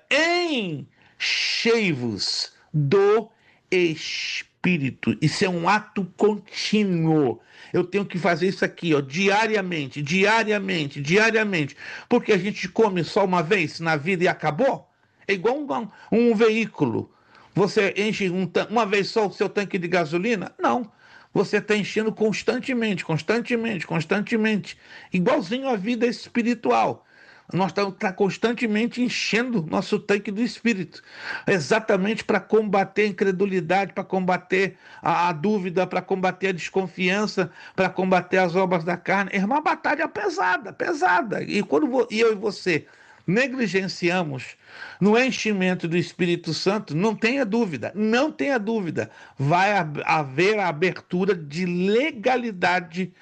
enchei-vos do Espírito. Isso é um ato contínuo. Eu tenho que fazer isso aqui, ó, diariamente, diariamente, diariamente. Porque a gente come só uma vez na vida e acabou? É igual um veículo. Você enche uma vez só o seu tanque de gasolina? Não. Você está enchendo constantemente, constantemente, constantemente. Igualzinho a vida espiritual. Nós estamos constantemente enchendo nosso tanque do Espírito, exatamente para combater a incredulidade, para combater a dúvida, para combater a desconfiança, para combater as obras da carne. É uma batalha pesada, pesada. E quando eu e você negligenciamos no enchimento do Espírito Santo, não tenha dúvida, não tenha dúvida, vai haver a abertura de legalidade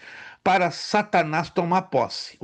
para Satanás tomar posse.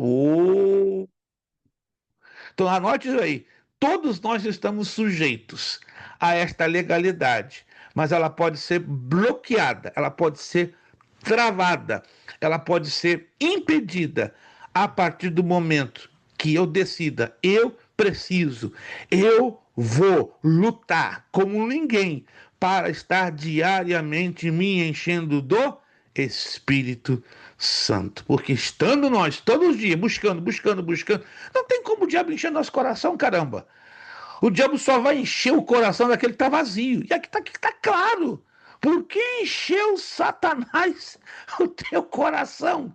Então anote isso aí. Todos nós estamos sujeitos a esta legalidade, mas ela pode ser bloqueada, ela pode ser travada, ela pode ser impedida a partir do momento que eu decida, eu preciso, eu vou lutar como ninguém para estar diariamente me enchendo do Espírito Santo. Porque estando nós todos os dias buscando, não tem como o diabo encher nosso coração, caramba. O diabo só vai encher o coração daquele que está vazio. E aqui está claro. Por que encheu Satanás o teu coração?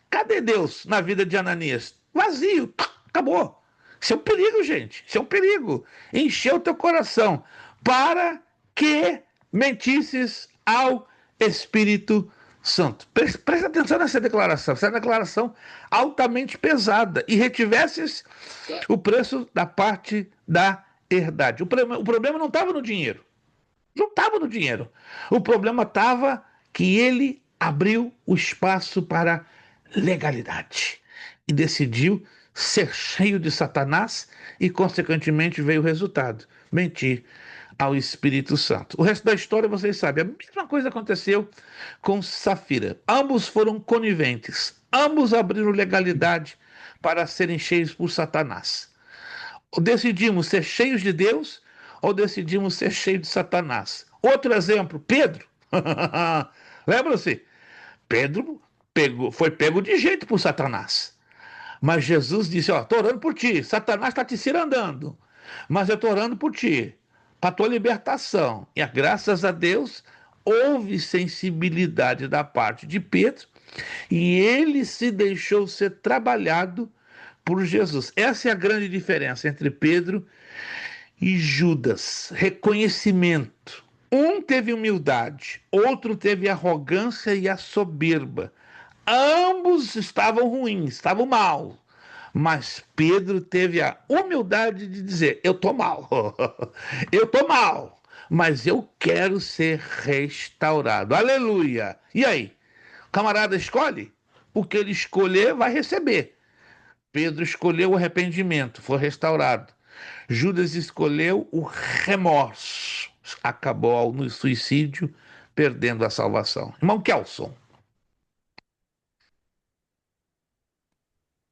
Cadê Deus na vida de Ananias? Vazio. Acabou. Isso é um perigo, gente. Isso é um perigo. Encheu o teu coração para que mentisses ao Espírito Santo. Presta atenção nessa declaração. Essa é uma declaração altamente pesada. E retivesses o preço da parte da herdade. O problema não estava no dinheiro. Não estava no dinheiro. O problema estava que ele abriu o espaço para legalidade e decidiu ser cheio de Satanás e, consequentemente, veio o resultado: mentir ao Espírito Santo. O resto da história vocês sabem. A mesma coisa aconteceu com Safira. Ambos foram coniventes. Ambos abriram legalidade para serem cheios por Satanás. Decidimos ser cheios de Deus ou decidimos ser cheios de Satanás? Outro exemplo, Pedro. Lembra-se? Pedro foi pego de jeito por Satanás. Mas Jesus disse: ó, estou orando por ti. Satanás está te cirandando, mas eu estou orando por ti, para a tua libertação. E graças a Deus houve sensibilidade da parte de Pedro e ele se deixou ser trabalhado por Jesus. Essa é a grande diferença entre Pedro e Judas. Reconhecimento. Um teve humildade, outro teve arrogância e a soberba. Ambos estavam ruins, estavam mal. Mas Pedro teve a humildade de dizer: eu estou mal, eu estou mal, mas eu quero ser restaurado. Aleluia! E aí? O camarada escolhe? O que ele escolher vai receber. Pedro escolheu o arrependimento, foi restaurado. Judas escolheu o remorso, acabou no suicídio, perdendo a salvação. Irmão Kelson.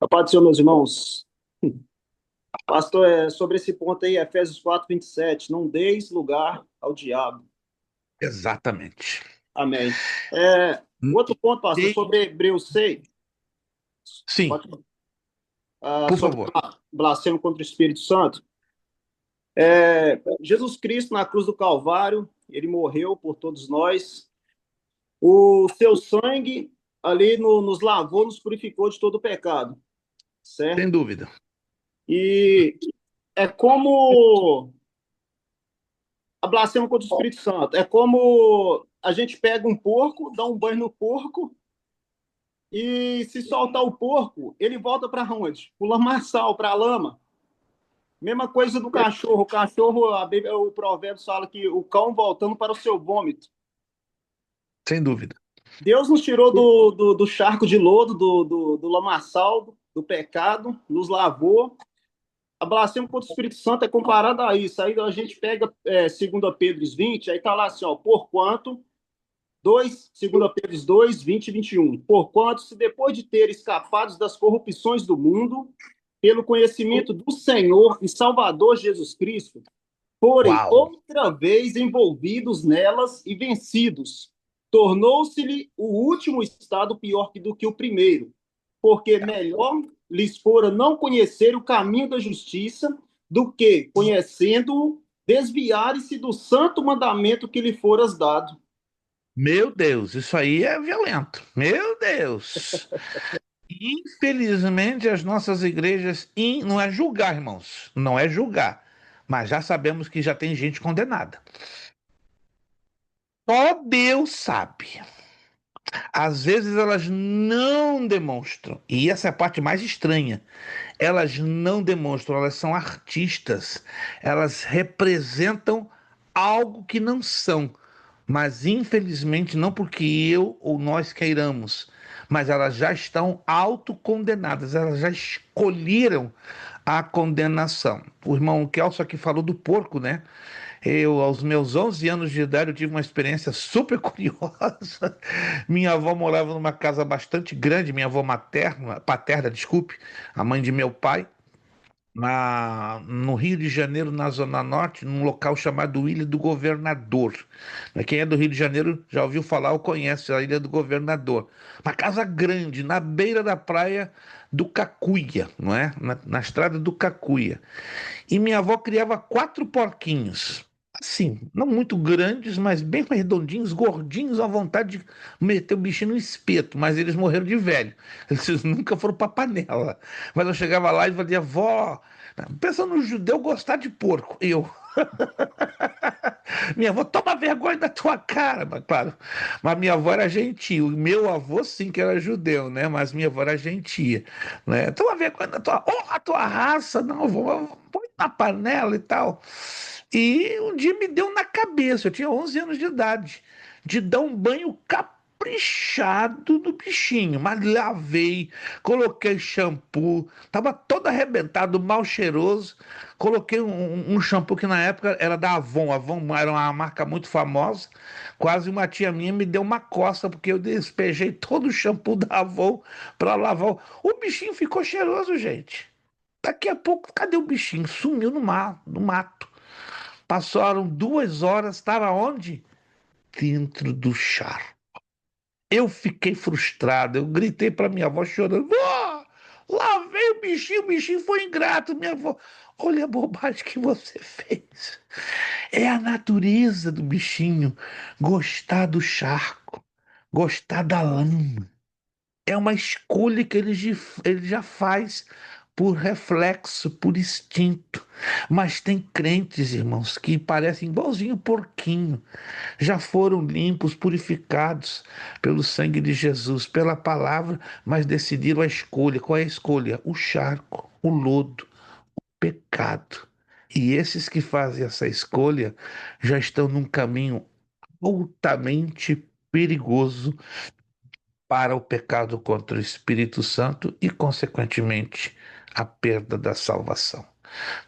A paz do Senhor, meus irmãos. Pastor, sobre esse ponto aí, Efésios 4:27, não deis lugar ao diabo. Exatamente. Amém. Outro ponto, pastor, sobre Hebreus 6. Sim, por sobre favor. blasfêmia contra o Espírito Santo. Jesus Cristo, na cruz do Calvário, ele morreu por todos nós. O seu sangue ali nos lavou, nos purificou de todo o pecado. Certo? Sem dúvida. E é como a blasfêmia contra o Espírito Santo. É como a gente pega um porco, dá um banho no porco, e se soltar o porco, ele volta para onde? Para o lamaçal, para a lama. Mesma coisa do cachorro. O cachorro, o provérbio fala que o cão voltando para o seu vômito. Sem dúvida. Deus nos tirou do charco de lodo, do lamaçal, do pecado, nos lavou. A blasfêmia contra o Espírito Santo é comparada a isso. Aí a gente pega 2 Pedro 20, aí está lá assim, ó, porquanto, 2 Pedro 2, 20 e 21. Porquanto, se depois de ter escapado das corrupções do mundo, pelo conhecimento do Senhor e Salvador Jesus Cristo, forem outra vez envolvidos nelas e vencidos, tornou-se-lhe o último estado pior do que o primeiro, porque melhor lhes fora não conhecer o caminho da justiça do que, conhecendo-o, desviarem-se do santo mandamento que lhe foras dado. Meu Deus, isso aí é violento. Meu Deus. Infelizmente, as nossas igrejas, não é julgar, irmãos, não é julgar, mas já sabemos que já tem gente condenada. Só Deus sabe. Às vezes elas não demonstram, e essa é a parte mais estranha. Elas não demonstram, elas são artistas, elas representam algo que não são, mas infelizmente não porque eu ou nós queiramos, mas elas já estão autocondenadas, elas já escolheram a condenação. O irmão Kelso aqui falou do porco, né? Aos meus 11 anos de idade, eu tive uma experiência super curiosa. Minha avó morava numa casa bastante grande, minha avó paterna, desculpe, a mãe de meu pai, no Rio de Janeiro, na Zona Norte, num local chamado Ilha do Governador. Quem é do Rio de Janeiro já ouviu falar ou conhece a Ilha do Governador. Uma casa grande, na beira da praia do Cacuia, não é? Na estrada do Cacuia. E minha avó criava 4 porquinhos. Assim, não muito grandes, mas bem redondinhos, gordinhos, à vontade de meter o bichinho no espeto, mas eles morreram de velho. Eles nunca foram para panela. Mas eu chegava lá e fazia, vó, pensa no judeu gostar de porco. Eu. Minha avó, toma vergonha da tua cara, mas claro. Mas minha avó era gentil. Meu avô, sim, que era judeu, né? Mas minha avó era gentia, né? Toma vergonha da tua, a tua raça, não, vou põe na panela e tal. E um dia me deu na cabeça, eu tinha 11 anos de idade, de dar um banho caprichado no bichinho, mas lavei, coloquei shampoo, tava todo arrebentado, mal cheiroso. Coloquei um shampoo que na época era da Avon. Avon era uma marca muito famosa. Quase uma tia minha me deu uma coça porque eu despejei todo o shampoo da Avon para lavar. O bichinho ficou cheiroso, gente. Daqui a pouco, cadê o bichinho? Sumiu no mato. Passaram 2 horas, estava onde? Dentro do char. Eu fiquei frustrado, eu gritei para minha avó chorando: Vó, lá veio o bichinho foi ingrato, minha avó. Olha a bobagem que você fez. É a natureza do bichinho gostar do charco, gostar da lama. É uma escolha que ele já faz por reflexo, por instinto. Mas tem crentes, irmãos, que parecem igualzinho porquinho. Já foram limpos, purificados pelo sangue de Jesus, pela palavra, mas decidiram a escolha. Qual é a escolha? O charco, o lodo, o pecado. E esses que fazem essa escolha já estão num caminho altamente perigoso para o pecado contra o Espírito Santo e, consequentemente, a perda da salvação.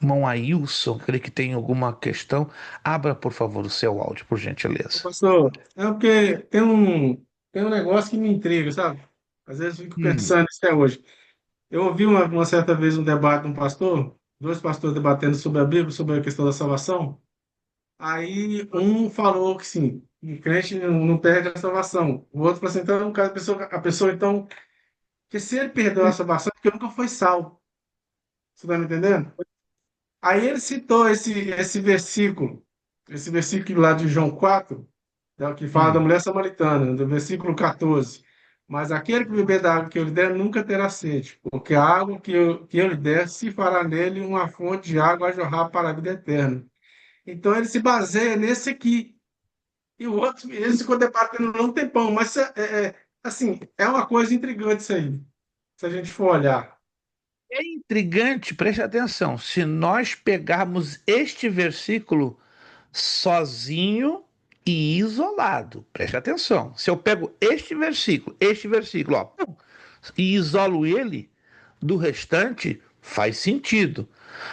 Irmão Ailson, creio que tem alguma questão. Abra, por favor, o seu áudio, por gentileza. Pastor, é porque tem um negócio que me intriga, sabe? Às vezes eu fico Hum, pensando isso até hoje. Eu ouvi uma certa vez um debate de um pastor, dois pastores debatendo sobre a Bíblia, sobre a questão da salvação. Aí um falou que sim, o crente não perde a salvação. O outro falou assim, então, no caso, a pessoa então, que se ele perdeu a salvação, é porque nunca foi salvo. Você está me entendendo? Aí ele citou esse versículo lá de João 4, que fala da hum. mulher samaritana, do versículo 14. Mas aquele que beber da água que eu lhe der nunca terá sede, porque a água que eu lhe der se fará nele uma fonte de água a jorrar para a vida eterna. Então ele se baseia nesse aqui. E o outro, ele ficou debatendo não tem pão, mas assim, é uma coisa intrigante isso aí, se a gente for olhar. É intrigante, preste atenção. Se nós pegarmos este versículo sozinho e isolado, preste atenção. Se eu pego este versículo, ó, e isolo ele do restante, faz sentido.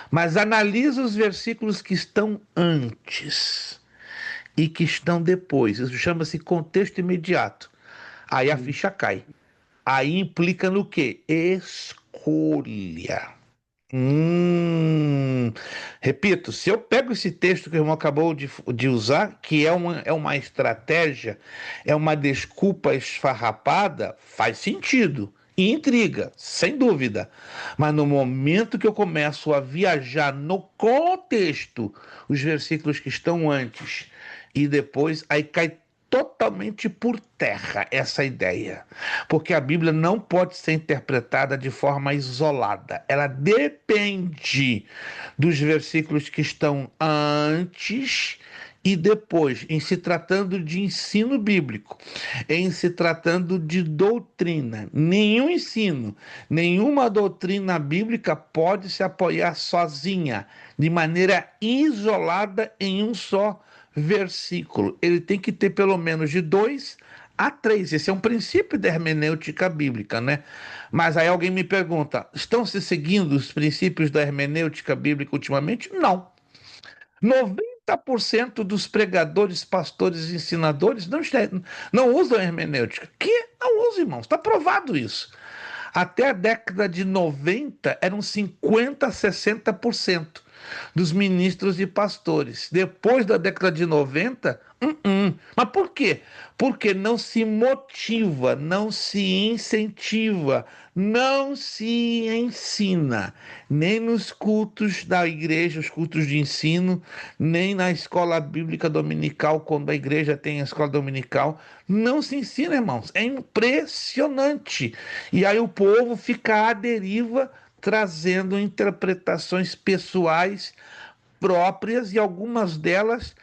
Mas analisa os versículos que estão antes e que estão depois. Isso chama-se contexto imediato. Aí a ficha cai. Aí implica no quê? Escolha. Repito, se eu pego esse texto que o irmão acabou de usar, que é uma estratégia, é uma desculpa esfarrapada, faz sentido. E intriga, sem dúvida. Mas no momento que eu começo a viajar no contexto, os versículos que estão antes e depois, aí cai totalmente por terra essa ideia. Porque a Bíblia não pode ser interpretada de forma isolada. Ela depende dos versículos que estão antes e depois, em se tratando de ensino bíblico, em se tratando de doutrina. Nenhum ensino, nenhuma doutrina bíblica pode se apoiar sozinha, de maneira isolada em um só versículo. Ele tem que ter pelo menos de 2 a 3. Esse é um princípio da hermenêutica bíblica, né? Mas aí alguém me pergunta: estão se seguindo os princípios da hermenêutica bíblica ultimamente? Não. 90% dos pregadores, pastores e ensinadores não usam hermenêutica. Que não usam, irmãos, está provado isso. Até a década de 90 eram 50% a 60% dos ministros e pastores. Depois da década de 90, Mas por quê? Porque não se motiva, não se incentiva, não se ensina, nem nos cultos da igreja, os cultos de ensino, nem na escola bíblica dominical, quando a igreja tem a escola dominical, não se ensina, irmãos. É impressionante. E aí o povo fica à deriva, trazendo interpretações pessoais próprias e algumas delas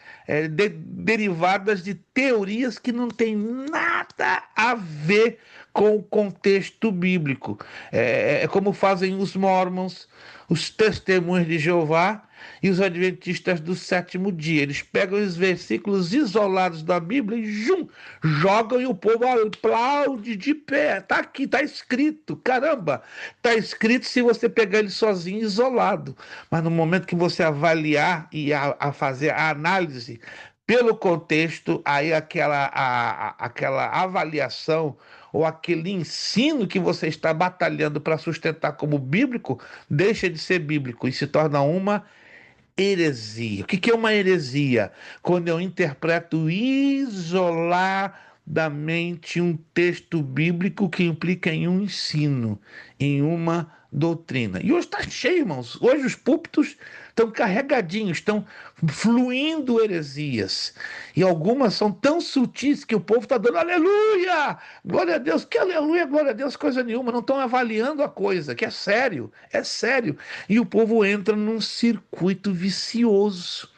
derivadas de teorias que não têm nada a ver com o contexto bíblico. É como fazem os mormons, os testemunhos de Jeová e os adventistas do sétimo dia. Eles pegam os versículos isolados da Bíblia e jogam e o povo aplaude de pé. Está aqui, está escrito. Caramba, está escrito se você pegar ele sozinho, isolado. Mas no momento que você avaliar e a fazer a análise pelo contexto, aí aquela avaliação ou aquele ensino que você está batalhando para sustentar como bíblico, deixa de ser bíblico e se torna uma heresia. O que é uma heresia? Quando eu interpreto isoladamente um texto bíblico que implica em um ensino, em uma doutrina. E hoje está cheio, irmãos. Hoje os púlpitos estão carregadinhos, estão fluindo heresias. E algumas são tão sutis que o povo está dando aleluia, glória a Deus, que aleluia, glória a Deus, coisa nenhuma. Não estão avaliando a coisa, que é sério, é sério. E o povo entra num circuito vicioso.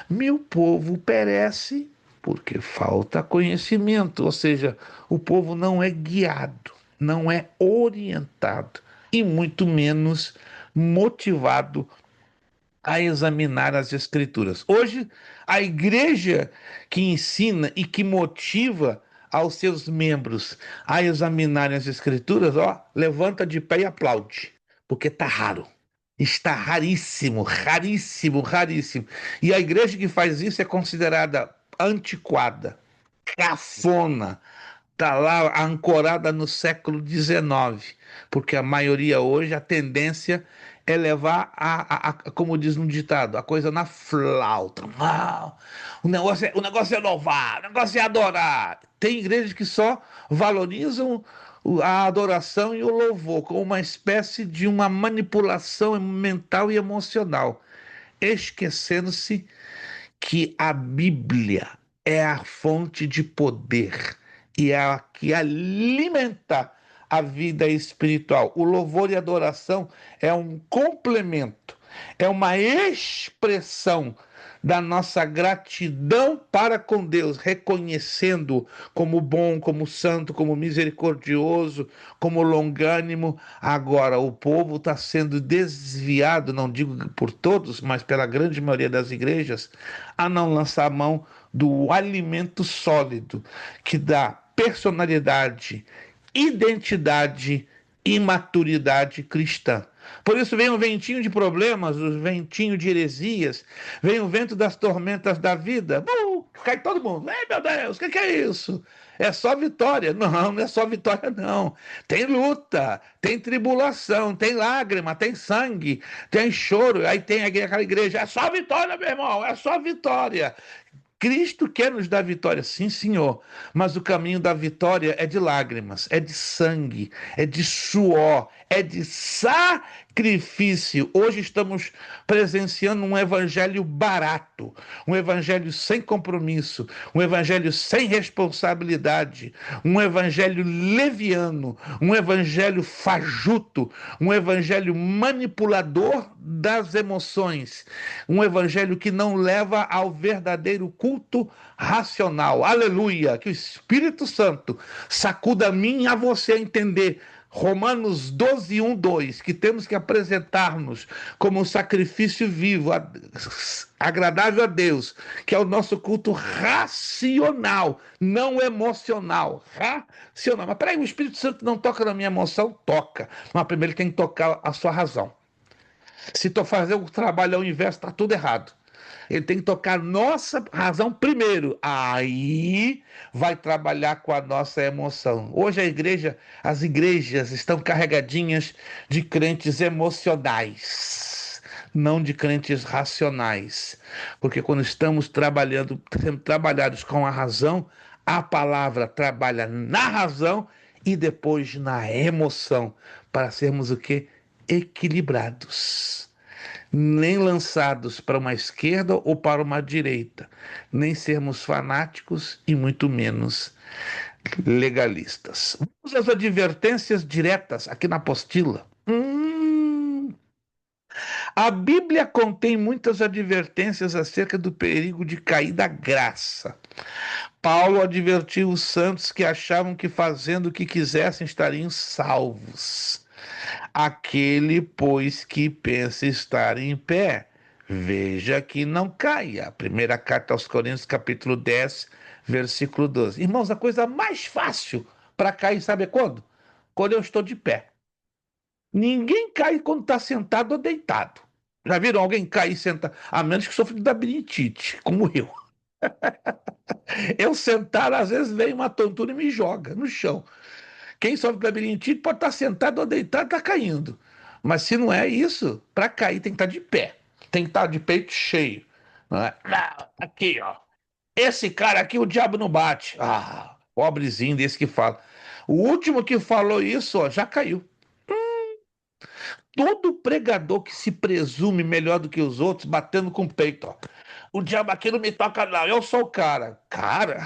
Meu povo perece porque falta conhecimento, ou seja, o povo não é guiado, não é orientado e muito menos motivado a examinar as Escrituras. Hoje, a igreja que ensina e que motiva aos seus membros a examinarem as Escrituras, levanta de pé e aplaude, porque está raro. Está raríssimo, raríssimo, raríssimo. E a igreja que faz isso é considerada antiquada, cafona, está lá ancorada no século XIX, porque a maioria hoje, a tendência é levar como diz no ditado, a coisa na flauta. O negócio é louvar, o negócio é adorar. Tem igrejas que só valorizam a adoração e o louvor como uma espécie de uma manipulação mental e emocional, esquecendo-se que a Bíblia é a fonte de poder e é a que alimenta a vida espiritual. O louvor e a adoração é um complemento, é uma expressão da nossa gratidão para com Deus, reconhecendo como bom, como santo, como misericordioso, como longânimo. Agora, o povo está sendo desviado, não digo por todos, mas pela grande maioria das igrejas, a não lançar mão do alimento sólido que dá personalidade, identidade e maturidade cristã. Por isso vem o ventinho de problemas, o ventinho de heresias, vem o vento das tormentas da vida. Cai todo mundo. Ei, meu Deus, o que é isso? É só vitória. Não, não é só vitória, não. Tem luta, tem tribulação, tem lágrima, tem sangue, tem choro. Aí tem aquela igreja, é só vitória, meu irmão, é só vitória. Cristo quer nos dar vitória, sim, Senhor, mas o caminho da vitória é de lágrimas, é de sangue, é de suor, é de sacrifício. Hoje estamos presenciando um evangelho barato, um evangelho sem compromisso, um evangelho sem responsabilidade, um evangelho leviano, um evangelho fajuto, um evangelho manipulador das emoções, um evangelho que não leva ao verdadeiro culto racional. Aleluia! Que o Espírito Santo sacuda a mim e a você a entender Romanos 12, 1, 2, que temos que apresentar-nos como um sacrifício vivo, agradável a Deus, que é o nosso culto racional, não emocional. Racional. Mas peraí, o Espírito Santo não toca na minha emoção? Toca. Mas primeiro ele tem que tocar a sua razão. Se tu fazer o trabalho ao inverso, está tudo errado. Ele tem que tocar nossa razão primeiro. Aí vai trabalhar com a nossa emoção. Hoje as igrejas estão carregadinhas de crentes emocionais, não de crentes racionais. Porque quando estamos sendo trabalhados com a razão, a palavra trabalha na razão e depois na emoção, para sermos o quê? Equilibrados. Nem lançados para uma esquerda ou para uma direita, nem sermos fanáticos e muito menos legalistas. Vamos às advertências diretas aqui na apostila. A Bíblia contém muitas advertências acerca do perigo de cair da graça. Paulo advertiu os santos que achavam que fazendo o que quisessem estariam salvos. Aquele, pois, que pensa estar em pé, veja que não caia. Primeira carta aos Coríntios, capítulo 10, versículo 12. Irmãos, a coisa mais fácil para cair, sabe quando? Quando eu estou de pé. Ninguém cai quando está sentado ou deitado. Já viram alguém cair sentado? A menos que sofra de labirintite, como eu. Eu sentar, às vezes vem uma tontura e me joga no chão. Quem sofre de labirintite pode estar sentado ou deitado, está caindo. Mas se não é isso, para cair tem que estar de pé. Tem que estar de peito cheio. Não é? Aqui, ó. Esse cara aqui, o diabo não bate. Ah, pobrezinho desse que fala. O último que falou isso, ó, já caiu. Todo pregador que se presume melhor do que os outros, batendo com o peito, ó. O diabo aqui não me toca, não. Eu sou o cara. Cara,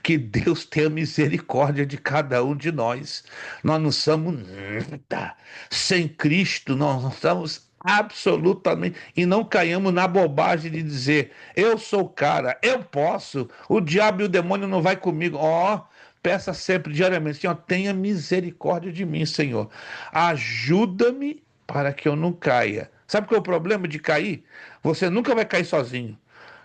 que Deus tenha misericórdia de cada um de nós. Nós não somos nada. Sem Cristo, nós não somos absolutamente. E não caiamos na bobagem de dizer: eu sou o cara, eu posso. O diabo e o demônio não vai comigo. Ó, peça sempre, diariamente: Senhor, tenha misericórdia de mim, Senhor. Ajuda-me para que eu não caia. Sabe qual é o problema de cair? Você nunca vai cair sozinho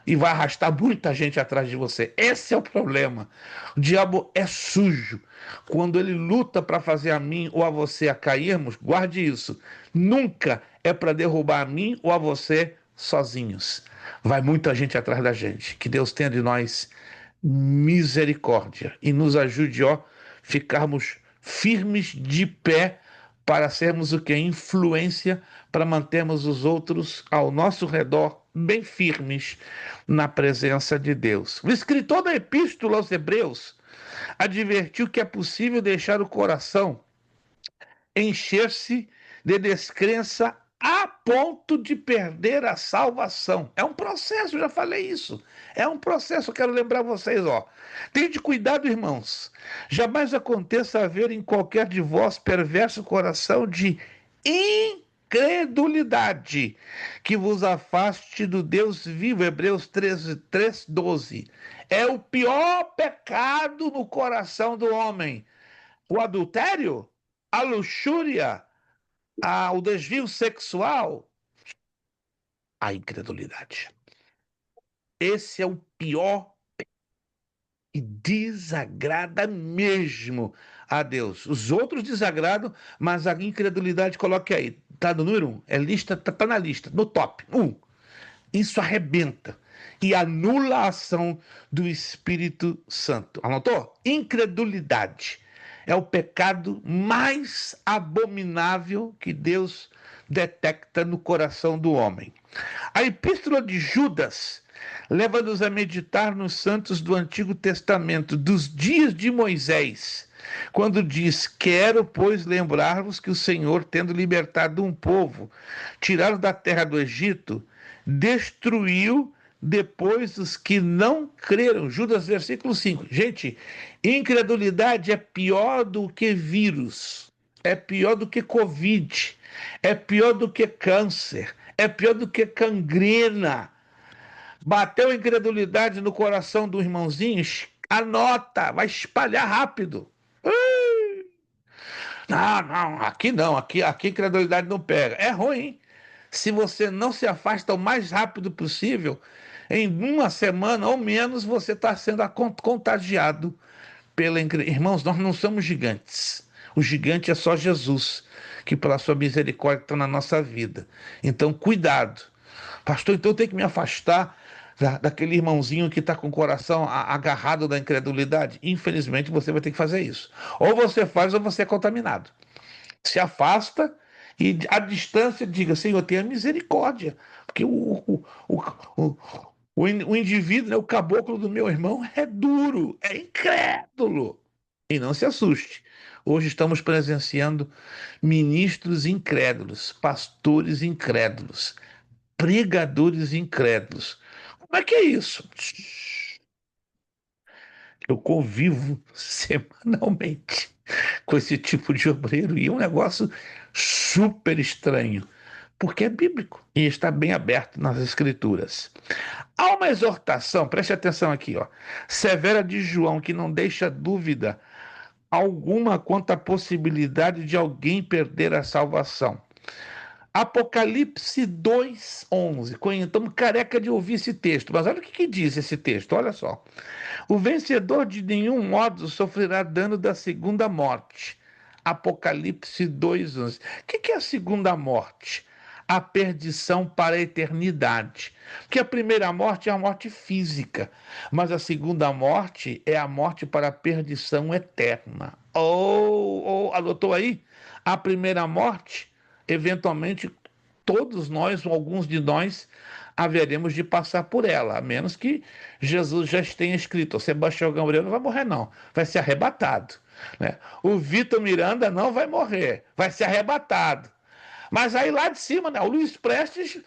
e vai arrastar muita gente atrás de você. Esse é o problema. O diabo é sujo. Quando ele luta para fazer a mim ou a você a cairmos, guarde isso. Nunca é para derrubar a mim ou a você sozinhos. Vai muita gente atrás da gente. Que Deus tenha de nós misericórdia e nos ajude, ó, ficarmos firmes de pé para sermos o que? Influência, para mantermos os outros ao nosso redor bem firmes na presença de Deus. O escritor da Epístola aos Hebreus advertiu que é possível deixar o coração encher-se de descrença a ponto de perder a salvação. É um processo, já falei isso. É um processo, eu quero lembrar vocês, ó. Tende cuidado, irmãos. Jamais aconteça haver em qualquer de vós perverso coração de incredulidade, que vos afaste do Deus vivo. Hebreus 3:12. É o pior pecado no coração do homem. O adultério, a luxúria, o desvio sexual, a incredulidade. Esse é o pior e desagrada mesmo a Deus. Os outros desagradam, mas a incredulidade, coloque aí. Tá no número 1. É lista, tá na lista, no top. 1. Isso arrebenta e anula a ação do Espírito Santo. Anotou? Incredulidade é o pecado mais abominável que Deus detecta no coração do homem. A Epístola de Judas leva-nos a meditar nos santos do Antigo Testamento, dos dias de Moisés, quando diz: quero, pois, lembrar-vos que o Senhor, tendo libertado um povo, tirado da terra do Egito, destruiu depois os que não creram. Judas, versículo 5. Gente, incredulidade é pior do que vírus, é pior do que Covid, é pior do que câncer, é pior do que gangrena. Bateu incredulidade no coração do irmãozinho, anota, vai espalhar rápido. Não, aqui incredulidade não pega. É ruim, hein? Se você não se afasta o mais rápido possível, em uma semana ou menos você está sendo contagiado pela incredulidade. Irmãos, nós não somos gigantes. O gigante é só Jesus, que pela sua misericórdia está na nossa vida. Então, cuidado, Pastor, então eu tenho que me afastar daquele irmãozinho que está com o coração agarrado da incredulidade? Infelizmente, você vai ter que fazer isso. Ou você faz ou você é contaminado. Se afasta e à distância diga: Senhor, tenha misericórdia. Porque o, o indivíduo, né, o caboclo do meu irmão, é duro, é incrédulo. E não se assuste. Hoje estamos presenciando ministros incrédulos, pastores incrédulos, pregadores incrédulos. Como é que é isso? Eu convivo semanalmente com esse tipo de obreiro e é um negócio super estranho, porque é bíblico e está bem aberto nas Escrituras. Há uma exortação, preste atenção aqui, ó, severa de João, que não deixa dúvida alguma quanto à possibilidade de alguém perder a salvação. Apocalipse 2:11. Estamos careca de ouvir esse texto, mas olha o que diz esse texto, olha só. O vencedor de nenhum modo sofrerá dano da segunda morte. Apocalipse 2:11. O que é a segunda morte? A perdição para a eternidade. Porque a primeira morte é a morte física, mas a segunda morte é a morte para a perdição eterna. Anotou aí? A primeira morte, eventualmente, todos nós, ou alguns de nós, haveremos de passar por ela, a menos que Jesus já tenha escrito: o Sebastião Gambriel não vai morrer, não, vai ser arrebatado. Né? O Vitor Miranda não vai morrer, vai ser arrebatado. Mas aí lá de cima, né, o Luiz Prestes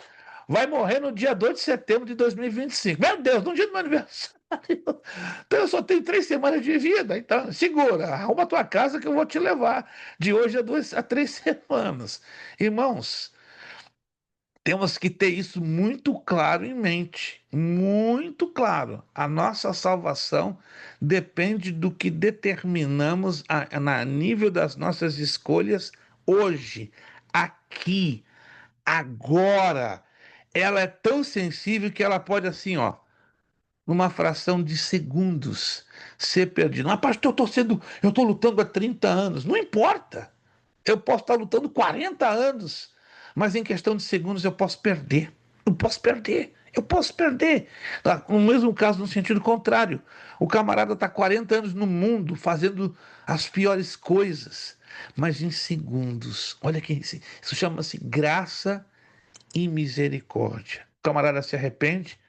vai morrer no dia 2 de setembro de 2025. Meu Deus, no dia do meu aniversário. Então eu só tenho 3 semanas de vida. Então segura, arruma a tua casa que eu vou te levar de hoje a 3 semanas. Irmãos, temos que ter isso muito claro em mente, muito claro. A nossa salvação depende do que determinamos na nível das nossas escolhas hoje, aqui, agora. Ela é tão sensível que ela pode assim, ó, numa fração de segundos, ser perdida. Mas, pastor, eu estou lutando há 30 anos. Não importa. Eu posso estar lutando 40 anos, mas em questão de segundos eu posso perder. Eu posso perder. Eu posso perder. No mesmo caso, no sentido contrário. O camarada está 40 anos no mundo fazendo as piores coisas, mas em segundos. Olha que isso chama-se graça e misericórdia. O camarada se arrepende,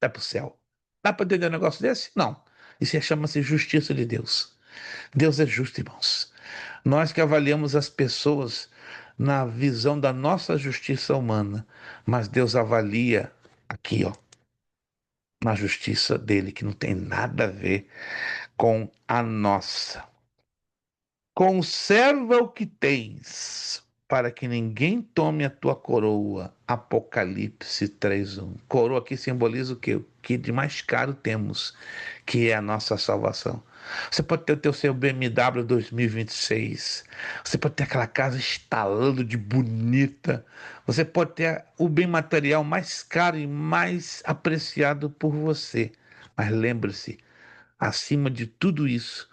vai para o céu. Dá para entender um negócio desse? Não. Isso chama-se justiça de Deus. Deus é justo, irmãos. Nós que avaliamos as pessoas na visão da nossa justiça humana, mas Deus avalia aqui, ó, na justiça dele, que não tem nada a ver com a nossa. Conserva o que tens, para que ninguém tome a tua coroa. Apocalipse 3:1. Coroa aqui simboliza o quê? O que de mais caro temos, que é a nossa salvação. Você pode ter o seu BMW 2026. Você pode ter aquela casa estalando de bonita. Você pode ter o bem material mais caro e mais apreciado por você. Mas lembre-se, acima de tudo isso,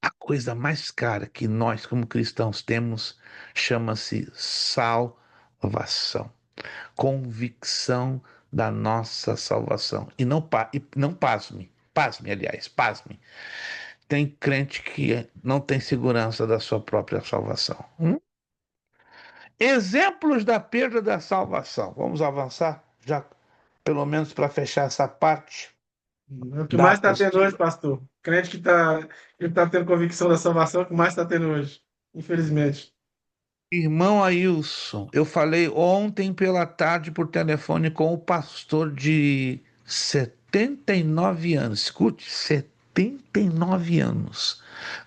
a coisa mais cara que nós, como cristãos, temos chama-se salvação, convicção da nossa salvação. E não pasme, aliás, pasme. Tem crente que não tem segurança da sua própria salvação. Exemplos da perda da salvação. Vamos avançar, já pelo menos para fechar essa parte É o que da mais está tendo hoje, apostila. pastor. Crente que tá tendo convicção da salvação, é o que mais está tendo hoje, infelizmente. Irmão Ailson, eu falei ontem pela tarde por telefone com o pastor de 79 anos. Escute, 79 anos.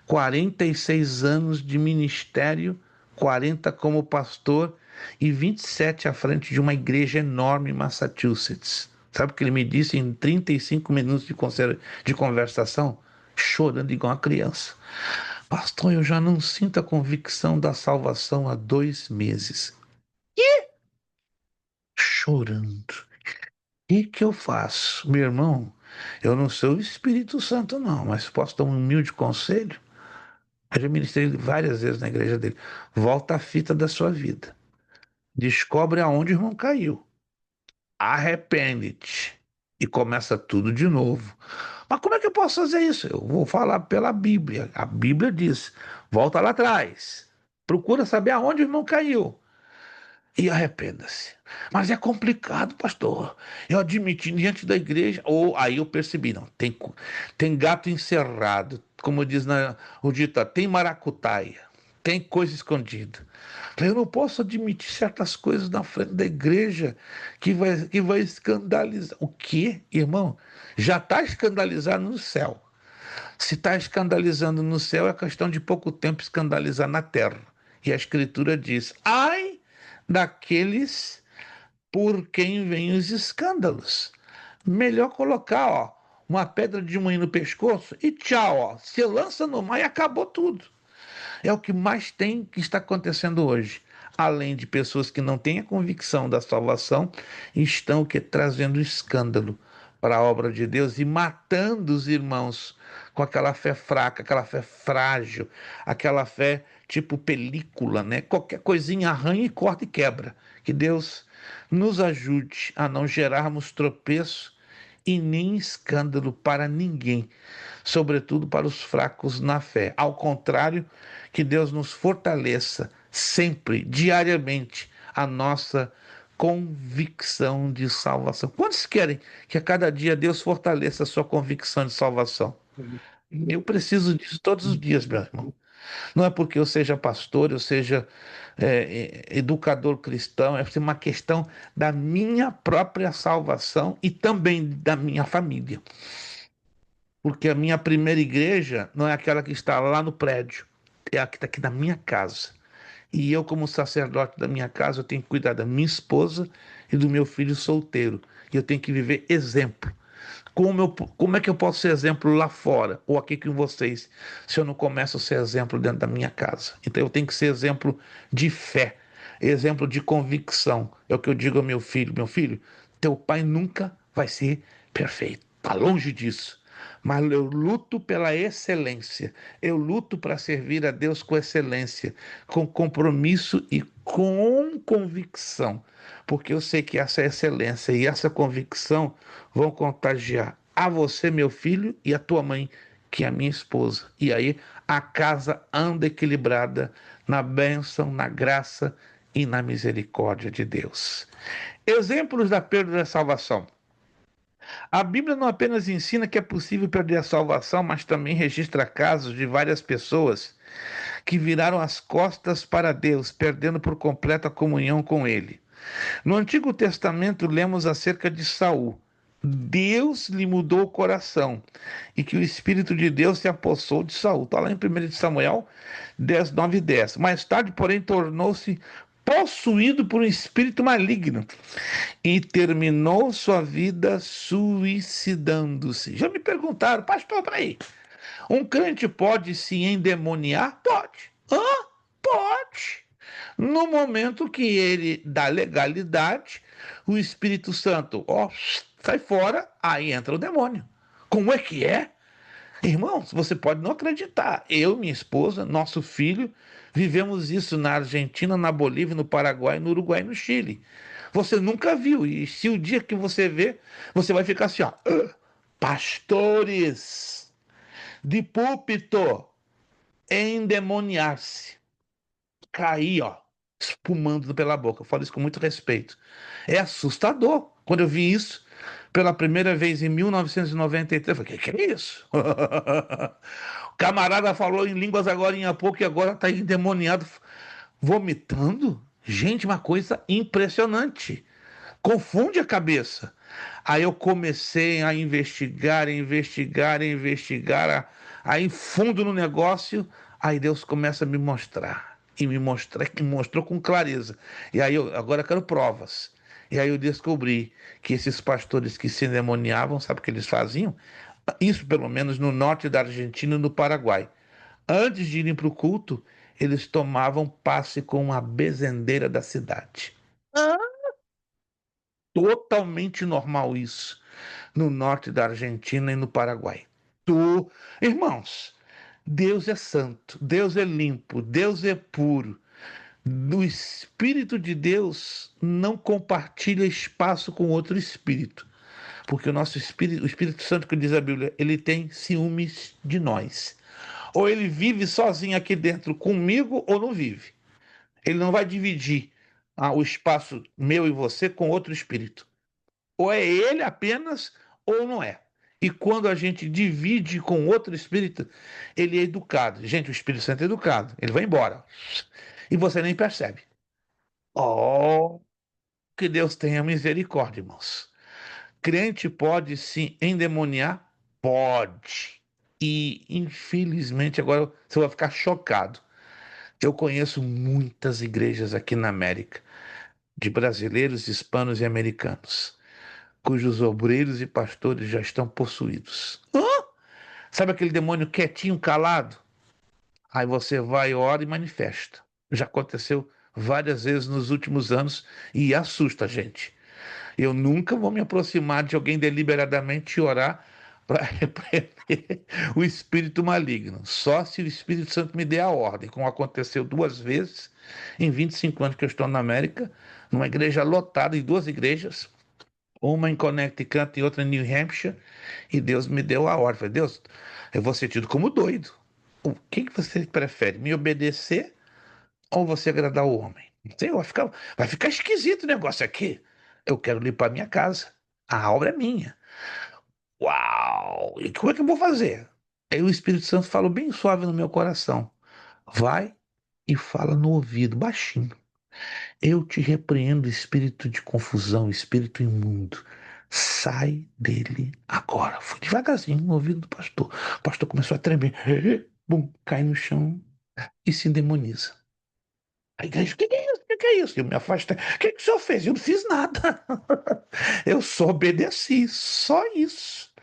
46 anos de ministério, 40 como pastor e 27 à frente de uma igreja enorme em Massachusetts. Sabe o que ele me disse em 35 minutos de conversação? Chorando igual uma criança. Pastor, eu já não sinto a convicção da salvação há 2 meses. Chorando. O que eu faço? Meu irmão, eu não sou o Espírito Santo, não, mas posso dar um humilde conselho? Eu já ministrei várias vezes na igreja dele. Volta a fita da sua vida. Descobre aonde o irmão caiu. arrepende-te e começa tudo de novo. Mas como é que eu posso fazer isso? Eu vou falar pela Bíblia. A Bíblia diz: volta lá atrás, procura saber aonde o irmão caiu e arrependa-se. Mas é complicado, pastor. Eu admiti diante da igreja, ou aí eu percebi, não, tem gato encerrado, como diz o ditado, tem maracutaia, tem coisa escondida. Eu não posso admitir certas coisas na frente da igreja que vai escandalizar. O quê, irmão? Já está escandalizado no céu. Se está escandalizando no céu, é questão de pouco tempo escandalizar na terra. E a Escritura diz: ai daqueles por quem vêm os escândalos. Melhor colocar, ó, uma pedra de moinho no pescoço e tchau, ó. Se lança no mar e acabou tudo. É o que mais tem que está acontecendo hoje. Além de pessoas que não têm a convicção da salvação, estão que trazendo escândalo para a obra de Deus e matando os irmãos com aquela fé fraca, aquela fé frágil, aquela fé tipo película, né? Qualquer coisinha arranha e corta e quebra. Que Deus nos ajude a não gerarmos tropeço e nem escândalo para ninguém, sobretudo para os fracos na fé. Ao contrário, que Deus nos fortaleça sempre, diariamente, a nossa convicção de salvação. Quantos querem que a cada dia Deus fortaleça a sua convicção de salvação? Eu preciso disso todos os dias, meu irmão. Não é porque eu seja pastor, eu seja educador cristão, é uma questão da minha própria salvação e também da minha família. Porque a minha primeira igreja não é aquela que está lá no prédio, é a que está aqui na minha casa. E eu, como sacerdote da minha casa, eu tenho que cuidar da minha esposa e do meu filho solteiro. E eu tenho que viver exemplo. Como é que eu posso ser exemplo lá fora, ou aqui com vocês, se eu não começo a ser exemplo dentro da minha casa? Então eu tenho que ser exemplo de fé, exemplo de convicção. É o que eu digo ao meu filho, teu pai nunca vai ser perfeito, está longe disso. Mas eu luto pela excelência, eu luto para servir a Deus com excelência, com compromisso e com convicção, porque eu sei que essa excelência e essa convicção vão contagiar a você, meu filho, e a tua mãe, que é a minha esposa. E aí a casa anda equilibrada na bênção, na graça e na misericórdia de Deus. Exemplos da perda da salvação. A Bíblia não apenas ensina que é possível perder a salvação, mas também registra casos de várias pessoas que viraram as costas para Deus, perdendo por completo a comunhão com Ele. No Antigo Testamento, lemos acerca de Saul. Deus lhe mudou o coração e que o Espírito de Deus se apossou de Saul. Está lá em 1 Samuel 10, 9 e 10. Mais tarde, porém, tornou-se possuído por um espírito maligno e terminou sua vida suicidando-se. Já me perguntaram, pastor, peraí, um crente pode se endemoniar? Pode. Hã? Pode. No momento que ele dá legalidade, o Espírito Santo, ó, sai fora, aí entra o demônio. Como é que é? Irmãos, você pode não acreditar. Eu, minha esposa, nosso filho, vivemos isso na Argentina, na Bolívia, no Paraguai, no Uruguai e no Chile. Você nunca viu. E se o dia que você vê, você vai ficar assim, ó. Pastores de púlpito endemoniar-se. Cair, ó, espumando pela boca. Eu falo isso com muito respeito. É assustador. Quando eu vi isso pela primeira vez em 1993, eu falei, que é isso? O camarada falou em línguas agora em pouco e agora está endemoniado, vomitando. Gente, uma coisa impressionante. Confunde a cabeça. Aí eu comecei a investigar, aí fundo no negócio, aí Deus começa a me mostrar. E me mostrou com clareza. E aí agora eu quero provas. E aí eu descobri que esses pastores que se endemoniavam, sabe o que eles faziam? Isso pelo menos no norte da Argentina e no Paraguai. Antes de irem para o culto, eles tomavam passe com a bezendeira da cidade. Totalmente normal isso no norte da Argentina e no Paraguai. Irmãos, Deus é santo, Deus é limpo, Deus é puro. O Espírito de Deus não compartilha espaço com outro espírito, porque o nosso espírito, o Espírito Santo que diz a Bíblia, ele tem ciúmes de nós. Ou ele vive sozinho aqui dentro comigo ou não vive. Ele não vai dividir o espaço meu e você com outro espírito. Ou é ele apenas ou não é. E quando a gente divide com outro espírito, ele é educado. Gente, o Espírito Santo é educado. Ele vai embora. E você nem percebe. Oh, que Deus tenha misericórdia, irmãos. Crente pode se endemoniar? Pode. E, infelizmente, agora você vai ficar chocado. Eu conheço muitas igrejas aqui na América, de brasileiros, hispanos e americanos, cujos obreiros e pastores já estão possuídos. Hã? Sabe aquele demônio quietinho, calado? Aí você vai, ora e manifesta. Já aconteceu várias vezes nos últimos anos e assusta a gente. Eu nunca vou me aproximar de alguém deliberadamente orar para repreender o espírito maligno. Só se o Espírito Santo me der a ordem, como aconteceu 2 vezes em 25 anos que eu estou na América, numa igreja lotada, em 2 igrejas, uma em Connecticut e outra em New Hampshire, e Deus me deu a ordem. Falei, Deus, eu vou ser tido como doido. O que você prefere, me obedecer ou você agradar o homem? Senhor, vai ficar esquisito o negócio aqui. Eu quero limpar minha casa. A obra é minha. Uau! E como é que eu vou fazer? Aí o Espírito Santo falou bem suave no meu coração. Vai e fala no ouvido, baixinho. Eu te repreendo, espírito de confusão, espírito imundo. Sai dele agora. Fui devagarzinho no ouvido do pastor. O pastor começou a tremer. Bum, cai no chão e se endemoniza. Aí, o que é isso? O que é isso? Eu me afastei. O que o senhor fez? Eu não fiz nada. Eu só obedeci. Só isso.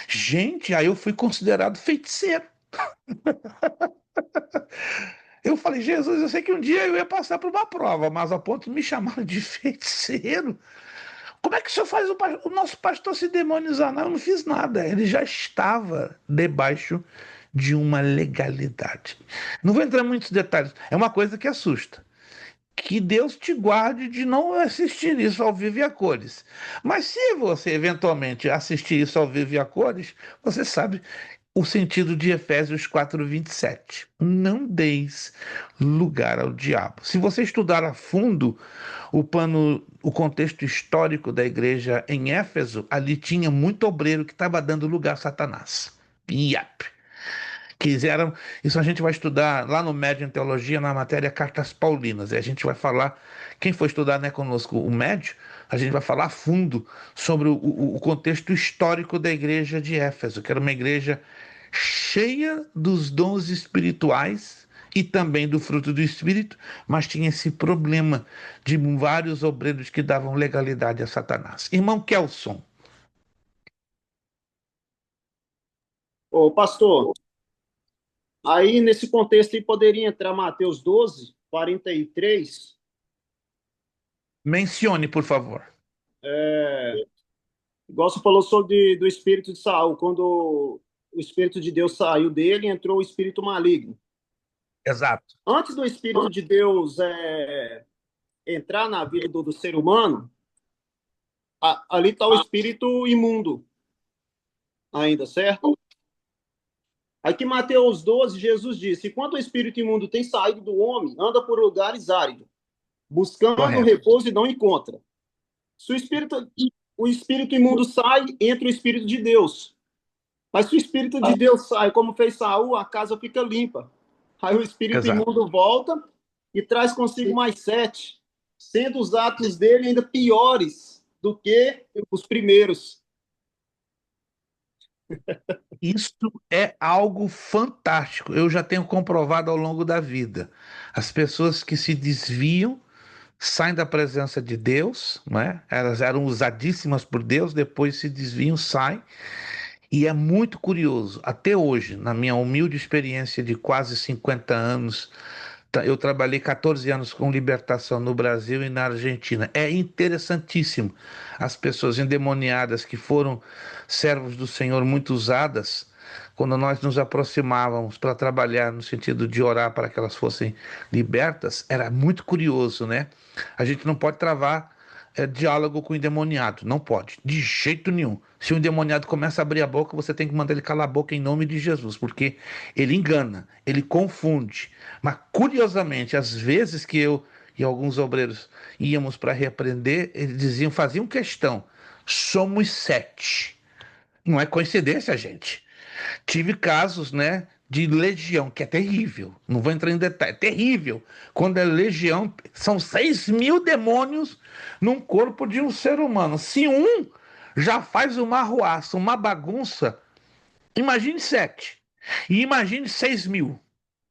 Gente, aí eu fui considerado feiticeiro. Eu falei, Jesus, eu sei que um dia eu ia passar por uma prova, mas a ponto de me chamar de feiticeiro. Como é que o senhor faz o nosso pastor se demonizar? Não, eu não fiz nada. Ele já estava debaixo de uma legalidade. Não vou entrar em muitos detalhes. É uma coisa que assusta. Que Deus te guarde de não assistir isso ao vivo e a cores. Mas se você eventualmente assistir isso ao vivo e a cores, você sabe o sentido de Efésios 4:27. Não deis lugar ao diabo. Se você estudar a fundo o contexto histórico da igreja em Éfeso, ali tinha muito obreiro que estava dando lugar a Satanás. Yep. Quiseram, isso a gente vai estudar lá no Médio em Teologia, na matéria Cartas Paulinas. E a gente vai falar, quem for estudar conosco o Médio, a gente vai falar a fundo sobre o contexto histórico da igreja de Éfeso, que era uma igreja cheia dos dons espirituais e também do fruto do Espírito, mas tinha esse problema de vários obreiros que davam legalidade a Satanás. Irmão Kelson. Ô, pastor, aí nesse contexto aí poderia entrar Mateus 12:43. Mencione, por favor. Igual você falou sobre do espírito de Saul, quando o espírito de Deus saiu dele, entrou o espírito maligno. Exato. Antes do espírito de Deus entrar na vida do ser humano, ali está o espírito imundo ainda, certo? Aí que Mateus 12, Jesus disse: enquanto o espírito imundo tem saído do homem, anda por lugares áridos, buscando Correto. repouso e não encontra. Se o espírito imundo sai, entra o espírito de Deus. Mas se o espírito de Deus sai, como fez Saul, a casa fica limpa. Aí o espírito Exato. imundo volta e traz consigo mais 7, sendo os atos dele ainda piores do que os primeiros. Isso é algo fantástico. Eu já tenho comprovado ao longo da vida. As pessoas que se desviam saem da presença de Deus, né? Elas eram usadíssimas por Deus, depois se desviam, saem. E é muito curioso, até hoje, na minha humilde experiência de quase 50 anos, eu trabalhei 14 anos com libertação no Brasil e na Argentina. É interessantíssimo. As pessoas endemoniadas que foram servos do Senhor muito usadas, quando nós nos aproximávamos para trabalhar no sentido de orar para que elas fossem libertas, era muito curioso, né? A gente não pode travar diálogo com o endemoniado, não pode, de jeito nenhum. Se o endemoniado começa a abrir a boca, você tem que mandar ele calar a boca em nome de Jesus, porque ele engana, ele confunde. Mas curiosamente, às vezes que eu e alguns obreiros íamos para repreender, eles diziam, faziam questão, somos 7. Não é coincidência, gente. Tive casos, né, de legião, que é terrível. Não vou entrar em detalhe, é terrível. Quando é legião, são 6.000 demônios num corpo de um ser humano. Se um já faz uma arruaça, uma bagunça, imagine 7. E imagine 6.000.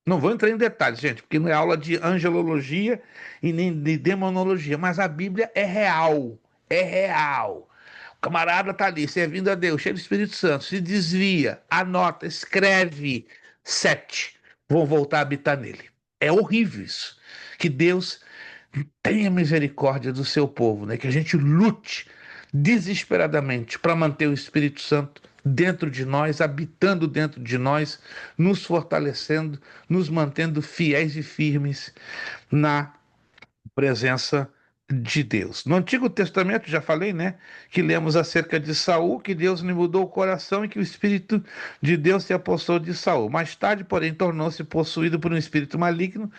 Não vou entrar em detalhes, gente, porque não é aula de angelologia e nem de demonologia, mas a Bíblia é real. É real. O camarada está ali, servindo a Deus, cheio do Espírito Santo, se desvia, anota, escreve 7. Vão voltar a habitar nele. É horrível isso. Que Deus tenha misericórdia do seu povo, né? Que a gente lute desesperadamente para manter o Espírito Santo dentro de nós, habitando dentro de nós, nos fortalecendo, nos mantendo fiéis e firmes na presença de Deus. No Antigo Testamento, já falei, né, que lemos acerca de Saul, que Deus lhe mudou o coração e que o Espírito de Deus se apossou de Saul. Mais tarde, porém, tornou-se possuído por um espírito maligno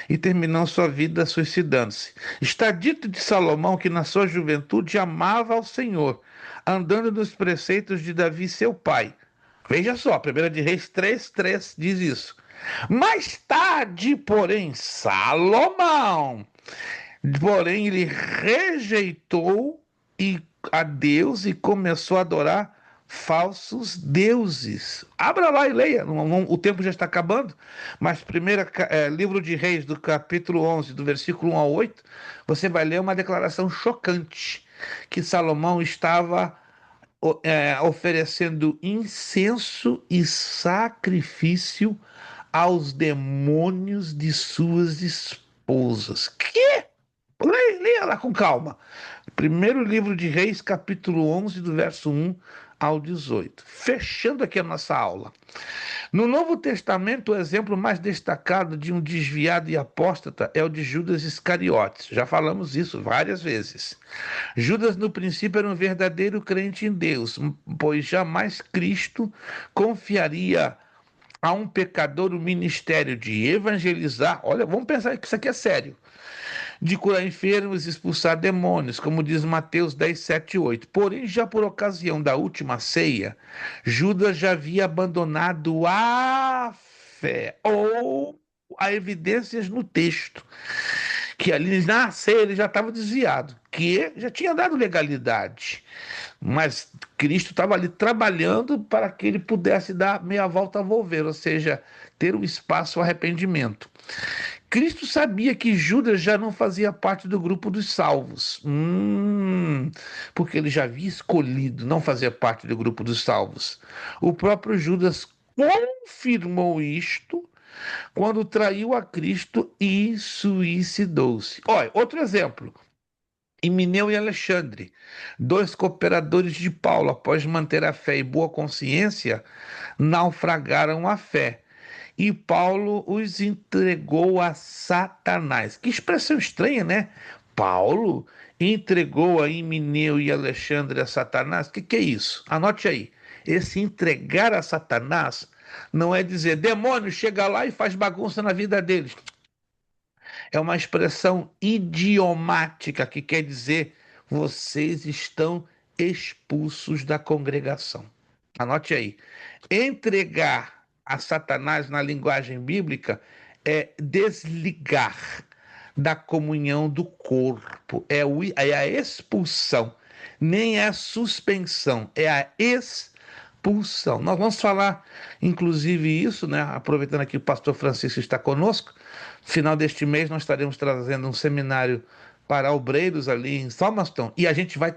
e terminou sua vida suicidando-se. Está dito de Salomão que na sua juventude amava ao Senhor, andando nos preceitos de Davi, seu pai. Veja só, 1 de Reis 3:3 diz isso. Mais tarde, porém, ele rejeitou a Deus e começou a adorar falsos deuses. Abra lá e leia, o tempo já está acabando, mas livro de Reis, do capítulo 11, do versículo 1 ao 8, você vai ler uma declaração chocante, que Salomão estava oferecendo incenso e sacrifício aos demônios de suas esposas. Que? Leia lá com calma. Primeiro livro de Reis, capítulo 11, do verso 1 ao 18. Fechando aqui a nossa aula. No Novo Testamento, o exemplo mais destacado de um desviado e apóstata é o de Judas Iscariotes. Já falamos isso várias vezes. Judas, no princípio, era um verdadeiro crente em Deus, pois jamais Cristo confiaria a um pecador o ministério de evangelizar. Olha, vamos pensar que isso aqui é sério. De curar enfermos e expulsar demônios, como diz Mateus 10, 7 e 8. Porém, já por ocasião da última ceia, Judas já havia abandonado a fé, ou há evidências no texto, que ali na ceia ele já estava desviado, que já tinha dado legalidade, mas Cristo estava ali trabalhando para que ele pudesse dar meia volta a volver, ou seja, ter um espaço ao arrependimento. Cristo sabia que Judas já não fazia parte do grupo dos salvos, porque ele já havia escolhido não fazer parte do grupo dos salvos. O próprio Judas confirmou isto quando traiu a Cristo e suicidou-se. Olha, outro exemplo. Himeneu e Alexandre, 2 cooperadores de Paulo, após manter a fé e boa consciência, naufragaram a fé. E Paulo os entregou a Satanás. Que expressão estranha, né? Paulo entregou a Himeneu e Alexandre a Satanás. O que é isso? Anote aí. Esse entregar a Satanás não é dizer, demônio, chega lá e faz bagunça na vida deles. É uma expressão idiomática que quer dizer, vocês estão expulsos da congregação. Anote aí. Entregar a Satanás na linguagem bíblica é desligar da comunhão do corpo, é a expulsão, nem é a suspensão, é a expulsão. Nós vamos falar, inclusive, isso, né? Aproveitando aqui o pastor Francisco está conosco, no final deste mês nós estaremos trazendo um seminário para obreiros ali em Salmaston, e a gente vai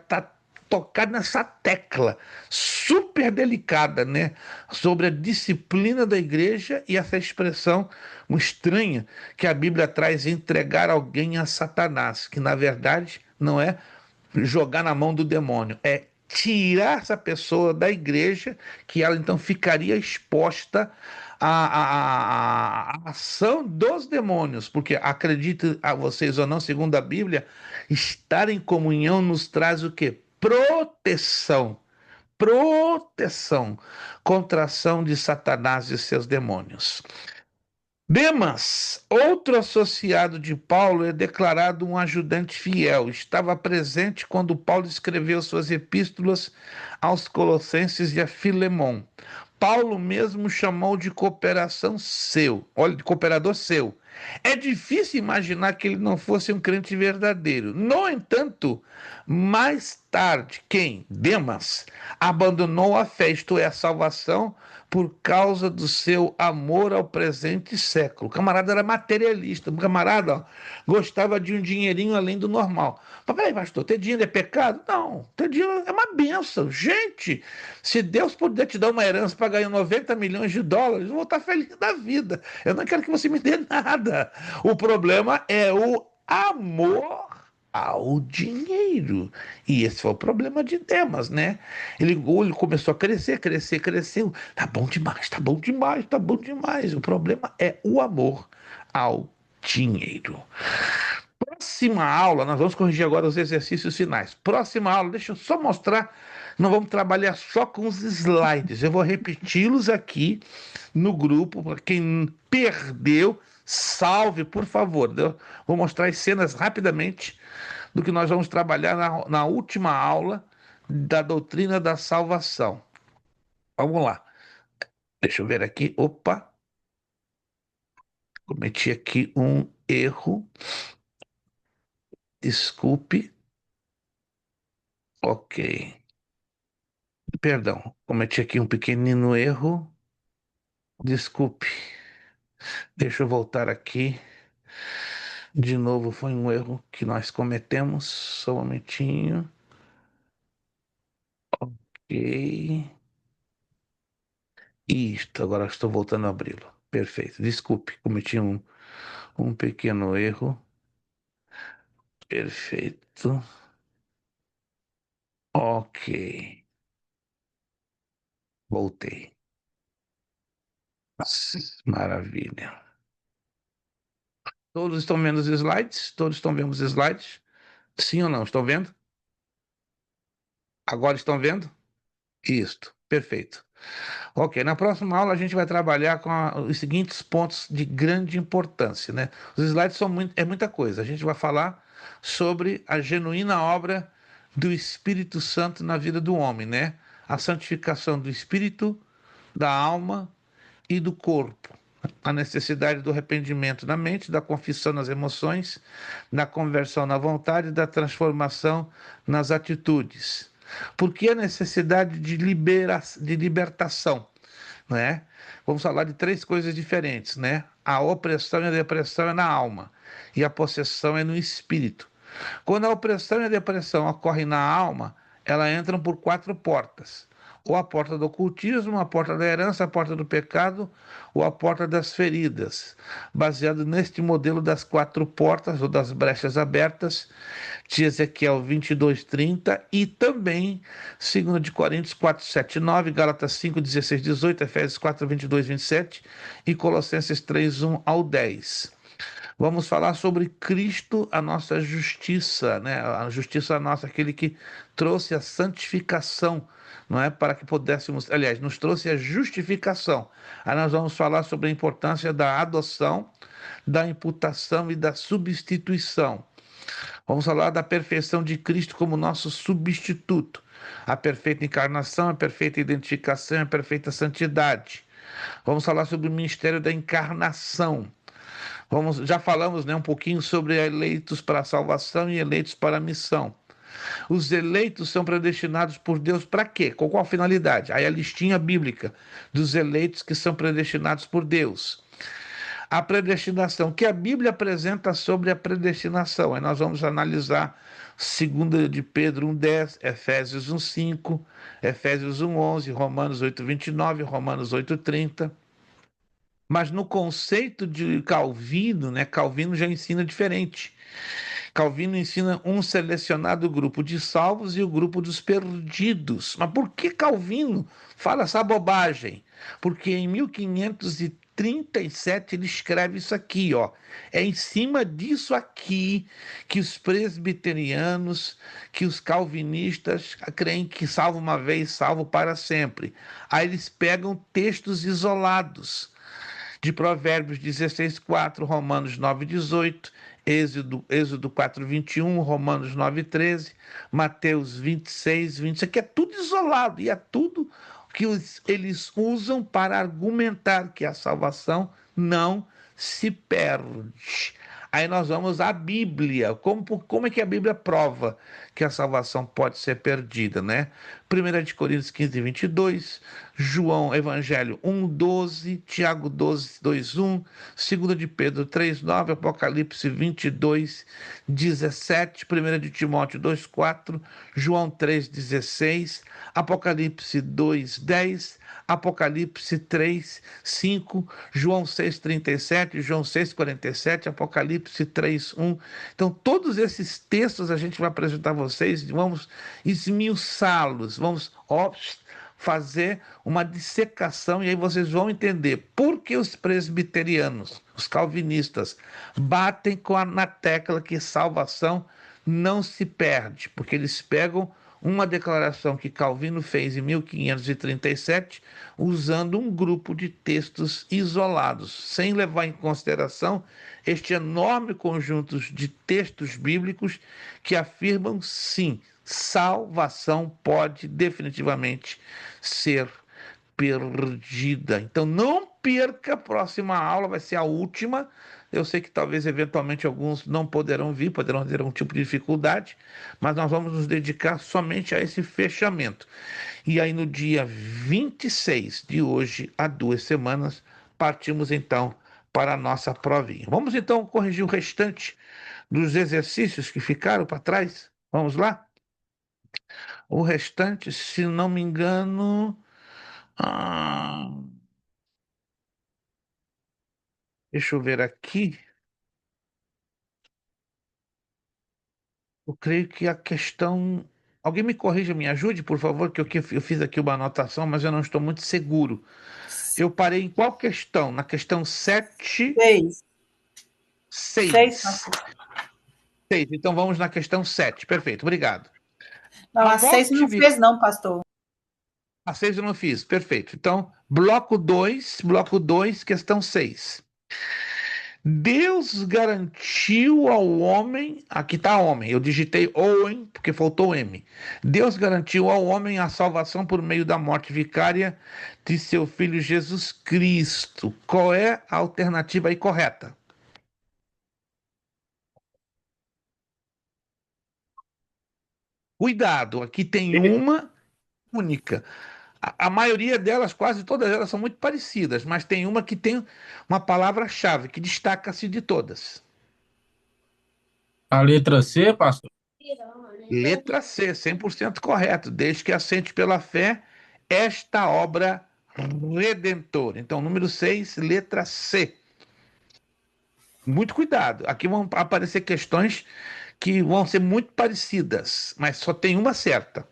tocar nessa tecla super delicada, né, sobre a disciplina da igreja e essa expressão estranha que a Bíblia traz, entregar alguém a Satanás, que na verdade não é jogar na mão do demônio, é tirar essa pessoa da igreja, que ela então ficaria exposta à ação dos demônios, porque acredite a vocês ou não, segundo a Bíblia, estar em comunhão nos traz o quê? Proteção. Proteção contra a ação de Satanás e seus demônios. Demas, outro associado de Paulo, é declarado um ajudante fiel. Estava presente quando Paulo escreveu suas epístolas aos Colossenses e a Filemon. Paulo mesmo chamou de cooperação seu, olha, de cooperador seu. É difícil imaginar que ele não fosse um crente verdadeiro. No entanto, mais tarde, quem? Demas, abandonou a fé, isto é, a salvação, por causa do seu amor ao presente século. O camarada era materialista, o camarada gostava de um dinheirinho além do normal. Mas peraí, pastor, ter dinheiro é pecado? Não, ter dinheiro é uma bênção. Gente, se Deus puder te dar uma herança para ganhar 90 milhões de dólares, eu vou estar feliz da vida. Eu não quero que você me dê nada. O problema é o amor ao dinheiro. E esse foi o problema de Demas, né? Ele começou a crescer, cresceu. Tá bom demais, tá bom demais, tá bom demais. O problema é o amor ao dinheiro. Próxima aula, nós vamos corrigir agora os exercícios finais. Próxima aula, deixa eu só mostrar. Nós vamos trabalhar só com os slides. Eu vou repeti-los aqui no grupo. Para quem perdeu, salve, por favor. Eu vou mostrar as cenas rapidamente do que nós vamos trabalhar na última aula da doutrina da salvação. Vamos lá. Deixa eu ver aqui. Opa! Cometi aqui um erro. Desculpe. Ok. Perdão, cometi aqui um pequenino erro. Desculpe. Deixa eu voltar aqui. De novo, foi um erro que nós cometemos. Só um momentinho. Ok. Isto, agora estou voltando a abri-lo. Perfeito. Desculpe, cometi um pequeno erro. Perfeito. Ok. Voltei. Maravilha. Todos estão vendo os slides? Todos estão vendo os slides? Sim ou não? Estão vendo? Agora estão vendo? Isto. Perfeito. Ok, na próxima aula a gente vai trabalhar com os seguintes pontos de grande importância, né? Os slides é muita coisa. A gente vai falar sobre a genuína obra do Espírito Santo na vida do homem, né? A santificação do espírito, da alma e do corpo. A necessidade do arrependimento na mente, da confissão nas emoções, da conversão na vontade, da transformação nas atitudes. Por que a necessidade de libertação? Né? Vamos falar de três coisas diferentes, né? A opressão e a depressão é na alma e a possessão é no espírito. Quando a opressão e a depressão ocorrem na alma, elas entram por quatro portas. Ou a porta do ocultismo, a porta da herança, a porta do pecado, ou a porta das feridas. Baseado neste modelo das quatro portas, ou das brechas abertas, de Ezequiel 22:30 e também 2 de Coríntios 4:7-9, Gálatas 5:16-18, Efésios 4:22-27 e Colossenses 3:1-10. Vamos falar sobre Cristo, a nossa justiça, né? A justiça nossa, aquele que trouxe a santificação, não é? Para que pudéssemos, aliás, nos trouxe a justificação. Aí nós vamos falar sobre a importância da adoção, da imputação e da substituição. Vamos falar da perfeição de Cristo como nosso substituto, a perfeita encarnação, a perfeita identificação, a perfeita santidade. Vamos falar sobre o ministério da encarnação. Já falamos, né, um pouquinho sobre eleitos para a salvação e eleitos para a missão. Os eleitos são predestinados por Deus para quê? Com qual finalidade? Aí a listinha bíblica dos eleitos que são predestinados por Deus. A predestinação, que a Bíblia apresenta sobre a predestinação. Aí nós vamos analisar 2 de Pedro 1:10, Efésios 1:5, Efésios 1:11, Romanos 8:29, Romanos 8:30. Mas no conceito de Calvino, né, Calvino já ensina diferente. Calvino ensina um selecionado grupo de salvos e o grupo dos perdidos. Mas por que Calvino fala essa bobagem? Porque em 1537 ele escreve isso aqui, ó. É em cima disso aqui que os presbiterianos, que os calvinistas creem que salvo uma vez, salvo para sempre. Aí eles pegam textos isolados de Provérbios 16:4, Romanos 9:18, Êxodo 4:21, Romanos 9:13, Mateus 26:20. Isso aqui é tudo isolado e é tudo que eles usam para argumentar que a salvação não se perde. Aí nós vamos à Bíblia. Como é que a Bíblia prova que a salvação pode ser perdida, né? 1 de Coríntios 15:22, João Evangelho 1:12, Tiago 12:2:1, 2 de Pedro 3:9, Apocalipse 22:17, 1 de Timóteo 2:4, João 3:16, Apocalipse 2:10, Apocalipse 3:5, João 6:37, João 6:47, Apocalipse 3:1. Então, todos esses textos a gente vai apresentar a vocês, vamos esmiuçá-los, vamos fazer uma dissecação e aí vocês vão entender por que os presbiterianos, os calvinistas, batem na tecla que salvação não se perde, porque eles pegam uma declaração que Calvino fez em 1537, usando um grupo de textos isolados, sem levar em consideração este enorme conjunto de textos bíblicos que afirmam, sim, salvação pode definitivamente ser perdida. Então não perca a próxima aula, vai ser a última. Eu sei que talvez eventualmente alguns não poderão vir, poderão ter algum tipo de dificuldade, mas nós vamos nos dedicar somente a esse fechamento. E aí no dia 26 de hoje, há 2 semanas, partimos então para a nossa provinha. Vamos então corrigir o restante dos exercícios que ficaram para trás? Vamos lá? O restante, se não me engano, ah, deixa eu ver aqui. Eu creio que a questão. Alguém me corrija, me ajude, por favor, que eu fiz aqui uma anotação, mas eu não estou muito seguro. Eu parei em qual questão? Na questão 7. 6. 6. pastor. 6. Então vamos na questão 7. Perfeito, obrigado. Não, a 6 não fez, não, pastor. A 6 eu não fiz, perfeito. Então, bloco 2, questão 6. Deus garantiu ao homem, aqui está homem, eu digitei homem porque faltou M. Deus garantiu ao homem a salvação por meio da morte vicária de seu filho Jesus Cristo. Qual é a alternativa aí correta? Cuidado, aqui tem uma única. A maioria delas, quase todas elas, são muito parecidas, mas tem uma que tem uma palavra-chave que destaca-se de todas. A letra C, pastor? Letra C, 100% correto, desde que assente pela fé esta obra redentora. Então, número 6, letra C. Muito cuidado, aqui vão aparecer questões que vão ser muito parecidas, mas só tem uma certa.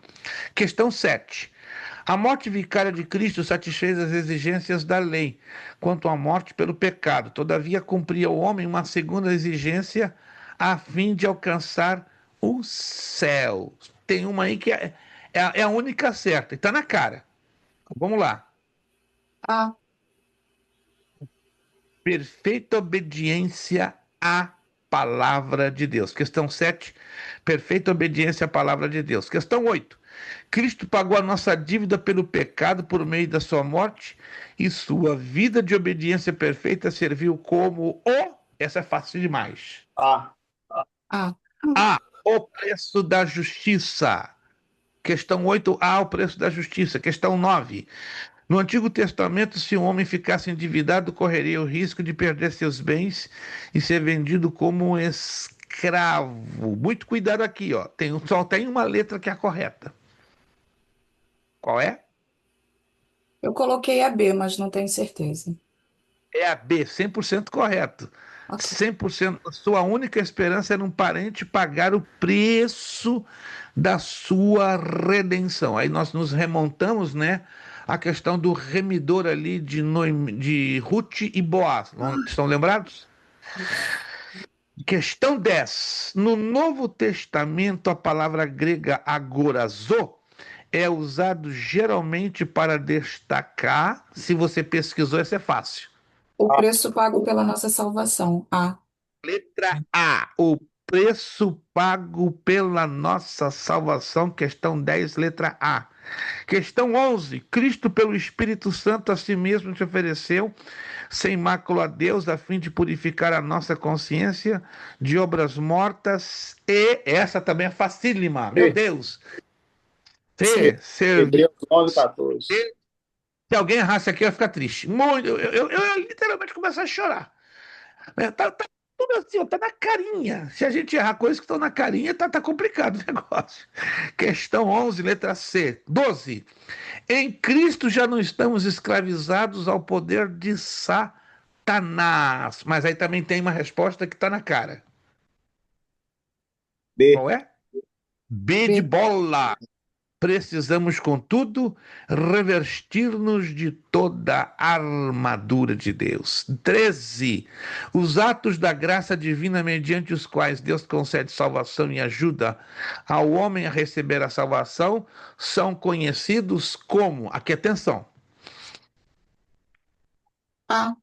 Questão 7. A morte vicária de Cristo satisfez as exigências da lei quanto à morte pelo pecado. Todavia, cumpria o homem uma segunda exigência a fim de alcançar o céu. Tem uma aí que é a única certa, está na cara. Vamos lá. Ah. Perfeita obediência à palavra de Deus. Questão 7. Perfeita obediência à palavra de Deus. Questão 8. Cristo pagou a nossa dívida pelo pecado por meio da sua morte e sua vida de obediência perfeita serviu como essa é fácil demais. O preço da justiça. Questão 8A, o preço da justiça. Questão 9. No Antigo Testamento, se um homem ficasse endividado, correria o risco de perder seus bens e ser vendido como um escravo. Muito cuidado aqui, ó. Só tem uma letra que é a correta. Qual é? Eu coloquei a B, mas não tenho certeza. É a B, 100% correto. Ok. 100%, a sua única esperança era um parente pagar o preço da sua redenção. Aí nós nos remontamos, né, à questão do remidor ali de Ruth e Boaz. Estão lembrados? Questão 10. No Novo Testamento, a palavra grega agorazo é usado geralmente para destacar. Se você pesquisou, isso é fácil. O preço pago pela nossa salvação. A. Letra A. O preço pago pela nossa salvação. Questão 10, letra A. Questão 11. Cristo, pelo Espírito Santo, a si mesmo se ofereceu sem mácula a Deus, a fim de purificar a nossa consciência de obras mortas. E essa também é facílima. Meu Deus. Hebreus 9:14. Se alguém errasse aqui, eu ia ficar triste. Muito, eu literalmente começo a chorar. Tá tudo assim, ó, tá na carinha. Se a gente errar coisas que estão na carinha, tá complicado o negócio. Questão 11, letra C. 12. Em Cristo já não estamos escravizados ao poder de Satanás. Mas aí também tem uma resposta que está na cara. B. Qual é? B de B. bola. Precisamos, contudo, revestir-nos de toda a armadura de Deus. 13. Os atos da graça divina mediante os quais Deus concede salvação e ajuda ao homem a receber a salvação são conhecidos como, aqui atenção, A.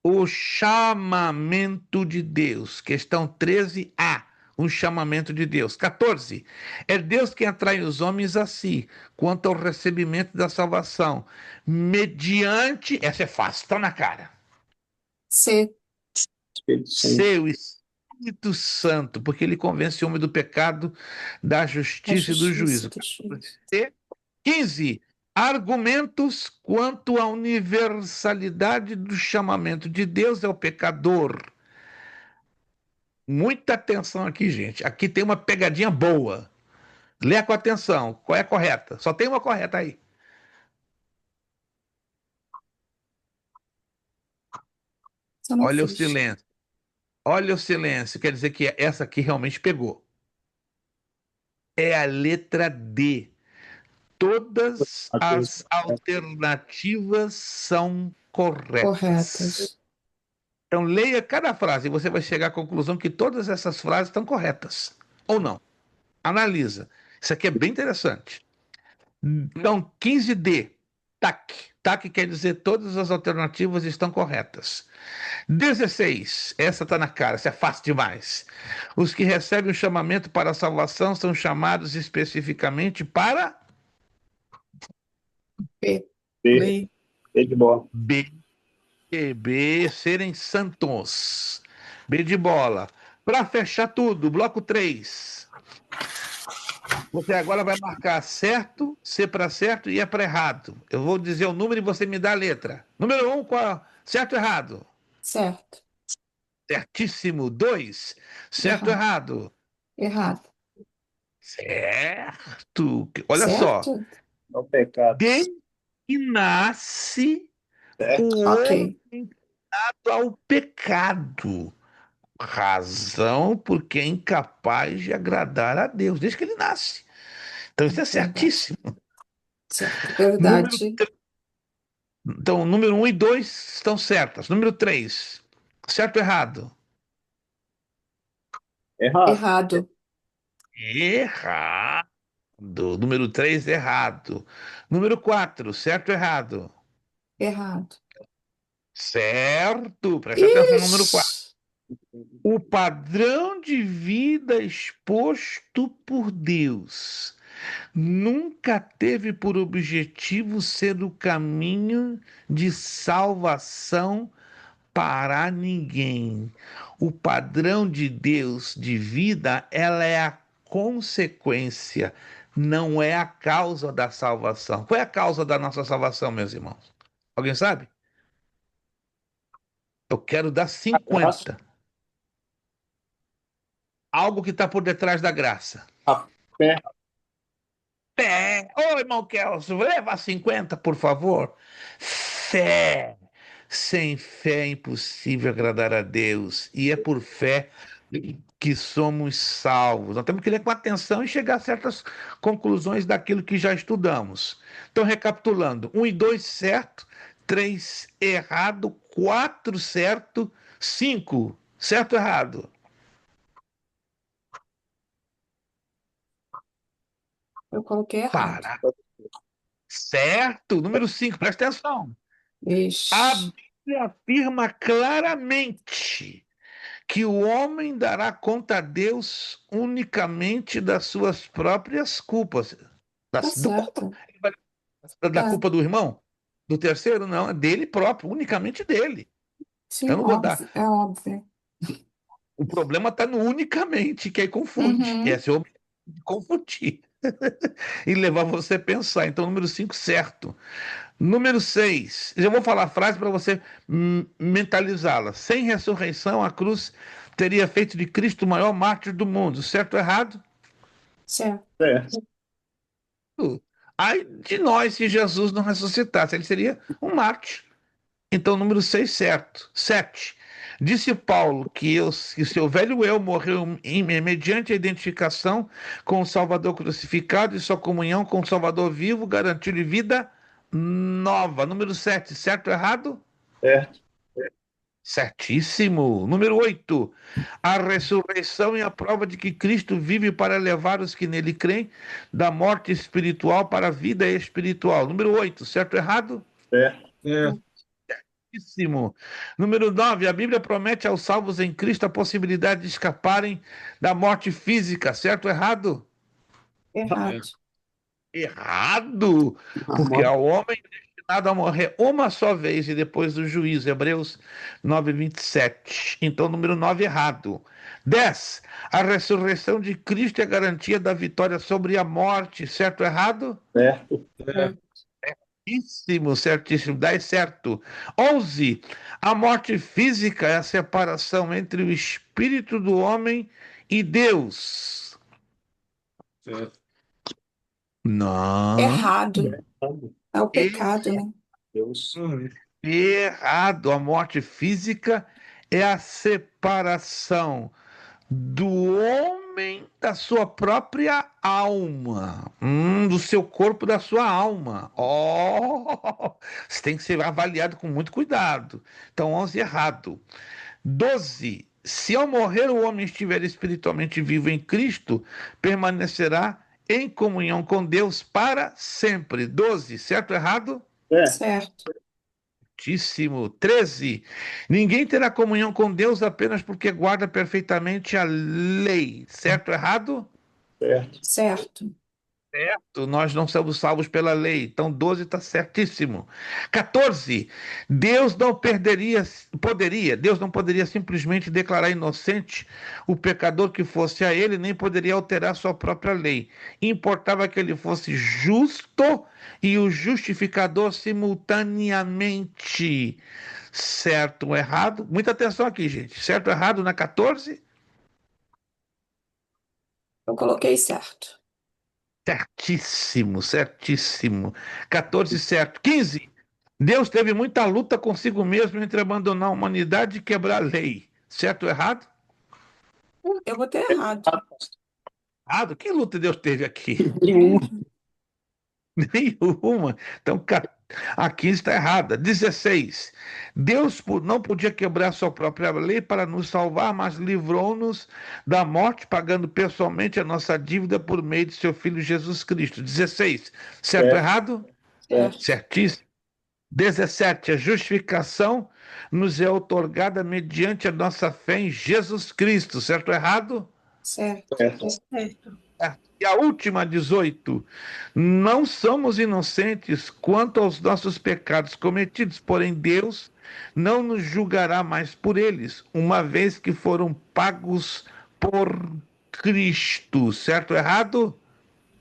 o chamamento de Deus. Questão 13A. Um chamamento de Deus. 14. É Deus quem atrai os homens a si, quanto ao recebimento da salvação, mediante. Essa é fácil, está na cara. C. Espírito Santo. Seu Espírito Santo, porque ele convence o homem do pecado, da A justiça e do juízo. justiça do juízo. 15. Argumentos quanto à universalidade do chamamento de Deus ao pecador. Muita atenção aqui, gente. Aqui tem uma pegadinha boa. Lê com atenção. Qual é a correta? Só tem uma correta aí. Eu não Olha o fiz. silêncio. Olha o silêncio. Quer dizer que essa aqui realmente pegou. É a letra D. Todas as alternativas são corretas. Corretas. Então, leia cada frase e você vai chegar à conclusão que todas essas frases estão corretas. Ou não. Analisa. Isso aqui é bem interessante. Então, 15D. TAC. TAC quer dizer todas as alternativas estão corretas. 16. Essa está na cara, isso é fácil demais. Os que recebem o chamamento para a salvação são chamados especificamente para B. B. B. B de bola. B. B, serem santos. B de bola. Para fechar tudo, bloco 3. Você agora vai marcar certo, C para certo e E para errado. Eu vou dizer o número e você me dá a letra. Número 1, qual? Certo ou errado? Certo. Certíssimo. 2, certo ou errado? Errado. Certo. Olha só. Certo? É o pecado. Desde que nasce, Certo. o homem Ok. ao pecado. Razão porque é incapaz de agradar a Deus, desde que ele nasce. Então isso é Verdade. certíssimo. Certo. Número Verdade. Então, número 1 e 2 estão certas. Número 3, certo ou errado? Errado. Errado. Errado. Número 3, errado. Número 4, certo ou errado? Errado. Certo. Preste atenção no número 4. Ixi. O padrão de vida exposto por Deus nunca teve por objetivo ser o caminho de salvação para ninguém. O padrão de Deus de vida, ela é a consequência, não é a causa da salvação. Qual é a causa da nossa salvação, meus irmãos? Alguém sabe? Eu quero dar 50. Algo que está por detrás da graça. A fé. Fé. Ô, irmão Kelso, leva 50, por favor. Fé. Sem fé é impossível agradar a Deus, e é por fé que somos salvos. Nós temos que ler com atenção e chegar a certas conclusões daquilo que já estudamos. Então, recapitulando: 1 e 2 certo, 3 errado, 4 certo, 5 certo, errado. Eu coloquei errado. Para. Certo. Número 5, presta atenção. A Ixi. Bíblia afirma claramente que o homem dará conta a Deus unicamente das suas próprias culpas. Tá certo. Da É, culpa do irmão? Do terceiro? Não, é dele próprio, unicamente dele. sim, Eu não vou dar. óbvio, é óbvio. O problema está no unicamente, que aí confunde. Uhum. Esse é o objetivo de confundir. E levar você a pensar. Então, número 5, certo. Número 6, já vou falar a frase para você mentalizá-la. Sem ressurreição, a cruz teria feito de Cristo o maior mártir do mundo. Certo ou errado? Certo. Certo. Ai de nós se Jesus não ressuscitasse, ele seria um mártir. Então, número 6, certo. 7. Disse Paulo que seu velho eu morreu mediante a identificação com o Salvador crucificado e sua comunhão com o Salvador vivo garantiu-lhe vida nova. Número 7, certo ou errado? Certo. Certíssimo. Número 8. A ressurreição é a prova de que Cristo vive para levar os que nele creem da morte espiritual para a vida espiritual. Número 8. Certo ou errado? Certo. Certíssimo. Número 9. A Bíblia promete aos salvos em Cristo a possibilidade de escaparem da morte física. Certo ou errado? Errado. Errado. Porque ao homem destinado a morrer uma só vez e depois do juízo. Hebreus 9, 27. Então, número 9, errado. 10. A ressurreição de Cristo é garantia da vitória sobre a morte. Certo ou errado? Certo. Certíssimo, certíssimo. 10, certo. 11. A morte física é a separação entre o espírito do homem e Deus. Certo. Não. Errado. É o pecado, né? Deus. Errado. A morte física é a separação do homem da sua própria alma, do seu corpo da sua alma. Isso tem que ser avaliado com muito cuidado. Então, 11, errado. 12. Se ao morrer o homem estiver espiritualmente vivo em Cristo, permanecerá em comunhão com Deus para sempre. 12. Certo ou errado? Certo. Certíssimo. 13. Ninguém terá comunhão com Deus apenas porque guarda perfeitamente a lei. Certo ou errado? Certo. Certo. Certo. Nós não somos salvos pela lei. Então, 12 está certíssimo. 14. Deus não poderia simplesmente declarar inocente o pecador que fosse a ele, nem poderia alterar sua própria lei. Importava que ele fosse justo e o justificador simultaneamente. Certo ou errado? Muita atenção aqui, gente. Certo ou errado na 14? Eu coloquei certo. Certíssimo, certíssimo. 14, certo. 15. Deus teve muita luta consigo mesmo entre abandonar a humanidade e quebrar a lei. Certo ou errado? Eu botei errado. Errado? Que luta Deus teve aqui? Nenhum. Nenhuma. Então, a 15 está errada. 16. Deus não podia quebrar sua própria lei para nos salvar, mas livrou-nos da morte, pagando pessoalmente a nossa dívida por meio de seu Filho Jesus Cristo. 16. Certo ou errado? Certo. Certíssimo. 17. A justificação nos é outorgada mediante a nossa fé em Jesus Cristo. Certo ou errado? Certo. Certo. Certo. E a última, 18. Não somos inocentes quanto aos nossos pecados cometidos, porém Deus não nos julgará mais por eles, uma vez que foram pagos por Cristo. Certo ou errado?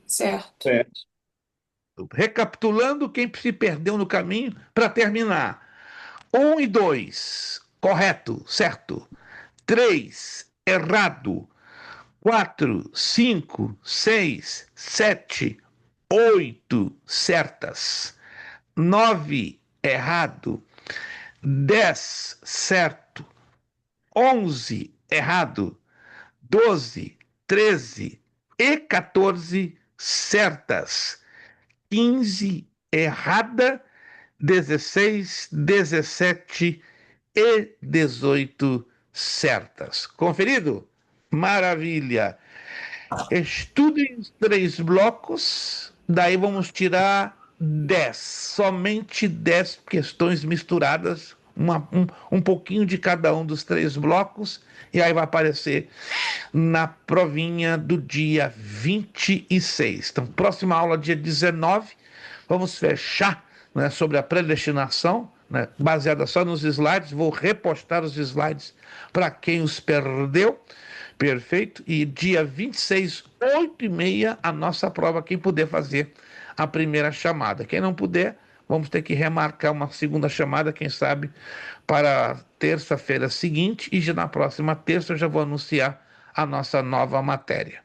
Certo. Certo. Recapitulando, quem se perdeu no caminho, para terminar. 1 e 2, correto, certo. 3, errado. 4, 5, 6, 7, 8 certas. 9, errado. 10 certo, 11 errado, 12, 13 e 14 certas, 15 errada, 16, 17 e 18 certas. Conferido? Maravilha! Estude os 3 blocos, daí vamos tirar 10, somente 10 questões misturadas, um pouquinho de cada um dos 3 blocos, e aí vai aparecer na provinha do dia 26. Então, próxima aula, dia 19, vamos fechar, né, sobre a predestinação, né, baseada só nos slides. Vou repostar os slides para quem os perdeu. Perfeito? E dia 26, 8h30, a nossa prova, quem puder fazer a primeira chamada. Quem não puder, vamos ter que remarcar uma segunda chamada, quem sabe, para terça-feira seguinte, e já na próxima terça eu já vou anunciar a nossa nova matéria.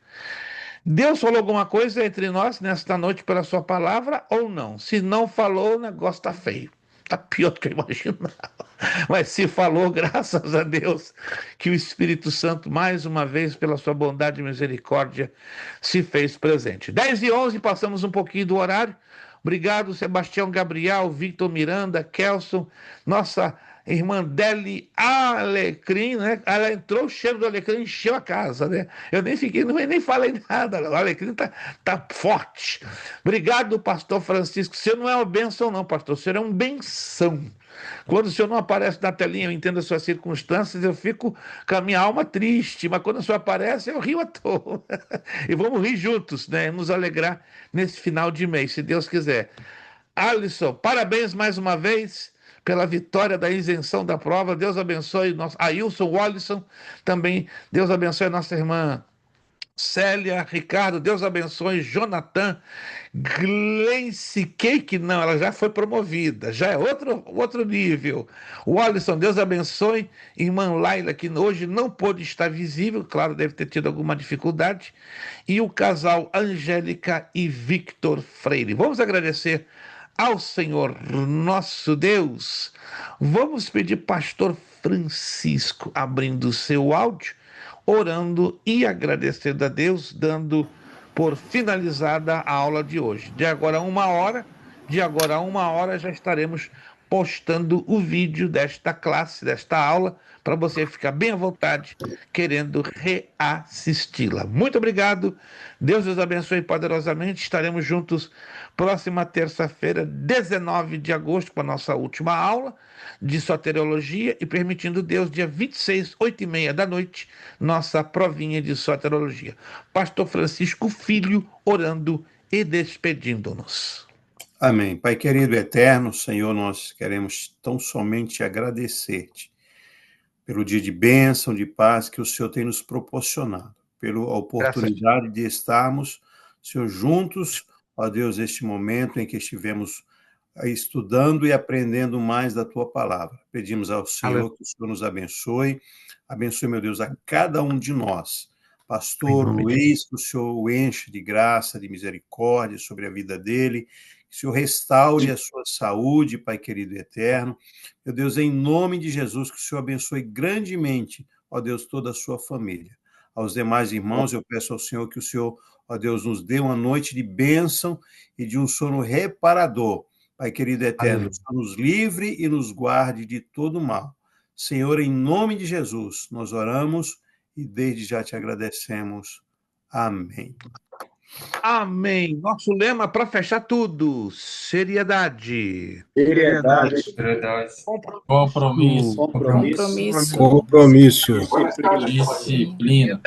Deus falou alguma coisa entre nós nesta noite pela sua palavra ou não? Se não falou, o negócio está feio. Está pior do que eu imaginava. Mas se falou, graças a Deus, que o Espírito Santo, mais uma vez, pela sua bondade e misericórdia, se fez presente. 10h11, passamos um pouquinho do horário. Obrigado, Sebastião Gabriel, Victor Miranda, Kelson, nossa irmã Deli Alecrim, né? Ela entrou, o cheiro do alecrim encheu a casa, né? Eu nem fiquei, nem falei nada, o alecrim tá forte. Obrigado, pastor Francisco. O senhor não é uma bênção, não, pastor, o senhor é um benção. Quando o senhor não aparece na telinha, eu entendo as suas circunstâncias, eu fico com a minha alma triste, mas quando o senhor aparece, eu rio à toa. E vamos rir juntos, né? Nos alegrar nesse final de mês, se Deus quiser. Alisson, parabéns mais uma vez pela vitória da isenção da prova. Deus abençoe nosso Ailson Wallison, também Deus abençoe a nossa irmã Célia, Ricardo, Deus abençoe, Jonathan, Gleice Cake, não, ela já foi promovida, já é outro nível. O Alisson, Deus abençoe, irmã Laila, que hoje não pôde estar visível, claro, deve ter tido alguma dificuldade, e o casal Angélica e Victor Freire. Vamos agradecer ao Senhor nosso Deus. Vamos pedir pastor Francisco abrindo o seu áudio, orando e agradecendo a Deus, dando por finalizada a aula de hoje. De agora a uma hora já estaremos postando o vídeo desta classe, desta aula, para você ficar bem à vontade, querendo reassisti-la. Muito obrigado, Deus os abençoe poderosamente, estaremos juntos próxima terça-feira, 19 de agosto, com a nossa última aula de soteriologia, e permitindo Deus, dia 26, 8h30 da noite, nossa provinha de soteriologia. Pastor Francisco Filho, orando e despedindo-nos. Amém. Pai querido eterno, Senhor, nós queremos tão somente agradecer-te pelo dia de bênção, de paz que o Senhor tem nos proporcionado, pela oportunidade de estarmos, Senhor, juntos, ó Deus, neste momento em que estivemos estudando e aprendendo mais da tua palavra. Pedimos ao Senhor que o Senhor nos abençoe, meu Deus, a cada um de nós. Pastor Luiz, que o Senhor o enche de graça, de misericórdia sobre a vida dele, que o Senhor restaure a sua saúde, Pai querido e eterno. Meu Deus, em nome de Jesus, que o Senhor abençoe grandemente, ó Deus, toda a sua família. Aos demais irmãos, eu peço ao Senhor que o Senhor, ó Deus, nos dê uma noite de bênção e de um sono reparador. Pai querido eterno, nos livre e nos guarde de todo mal. Senhor, em nome de Jesus, nós oramos e desde já te agradecemos. Amém. Amém. Nosso lema para fechar tudo: seriedade. Seriedade. Compromisso. Compromisso. Disciplina.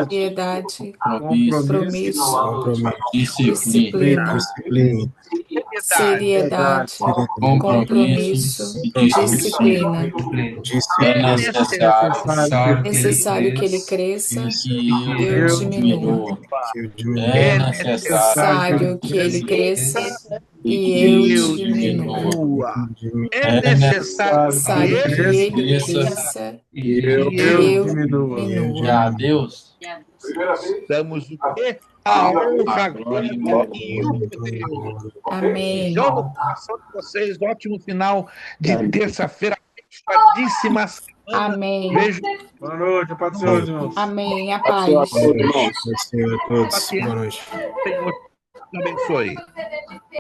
Piedade. Compromisso. Disciplina. Seriedade. Compromisso. Disciplina. É necessário que ele cresça e eu diminua. É necessário que ele cresça e eu diminua. É necessário que ele cresça e eu diminua. Já Deus Damos o quê? A honra, a glória e o poder. Amém. Jogo no coração de vocês. Ótimo final de terça-feira. Abençoadíssima semana. Amém. Beijo. Boa noite, Pai do Senhor, irmãos. Amém. A paz. Boa noite a todos. Boa noite. Senhor te abençoe.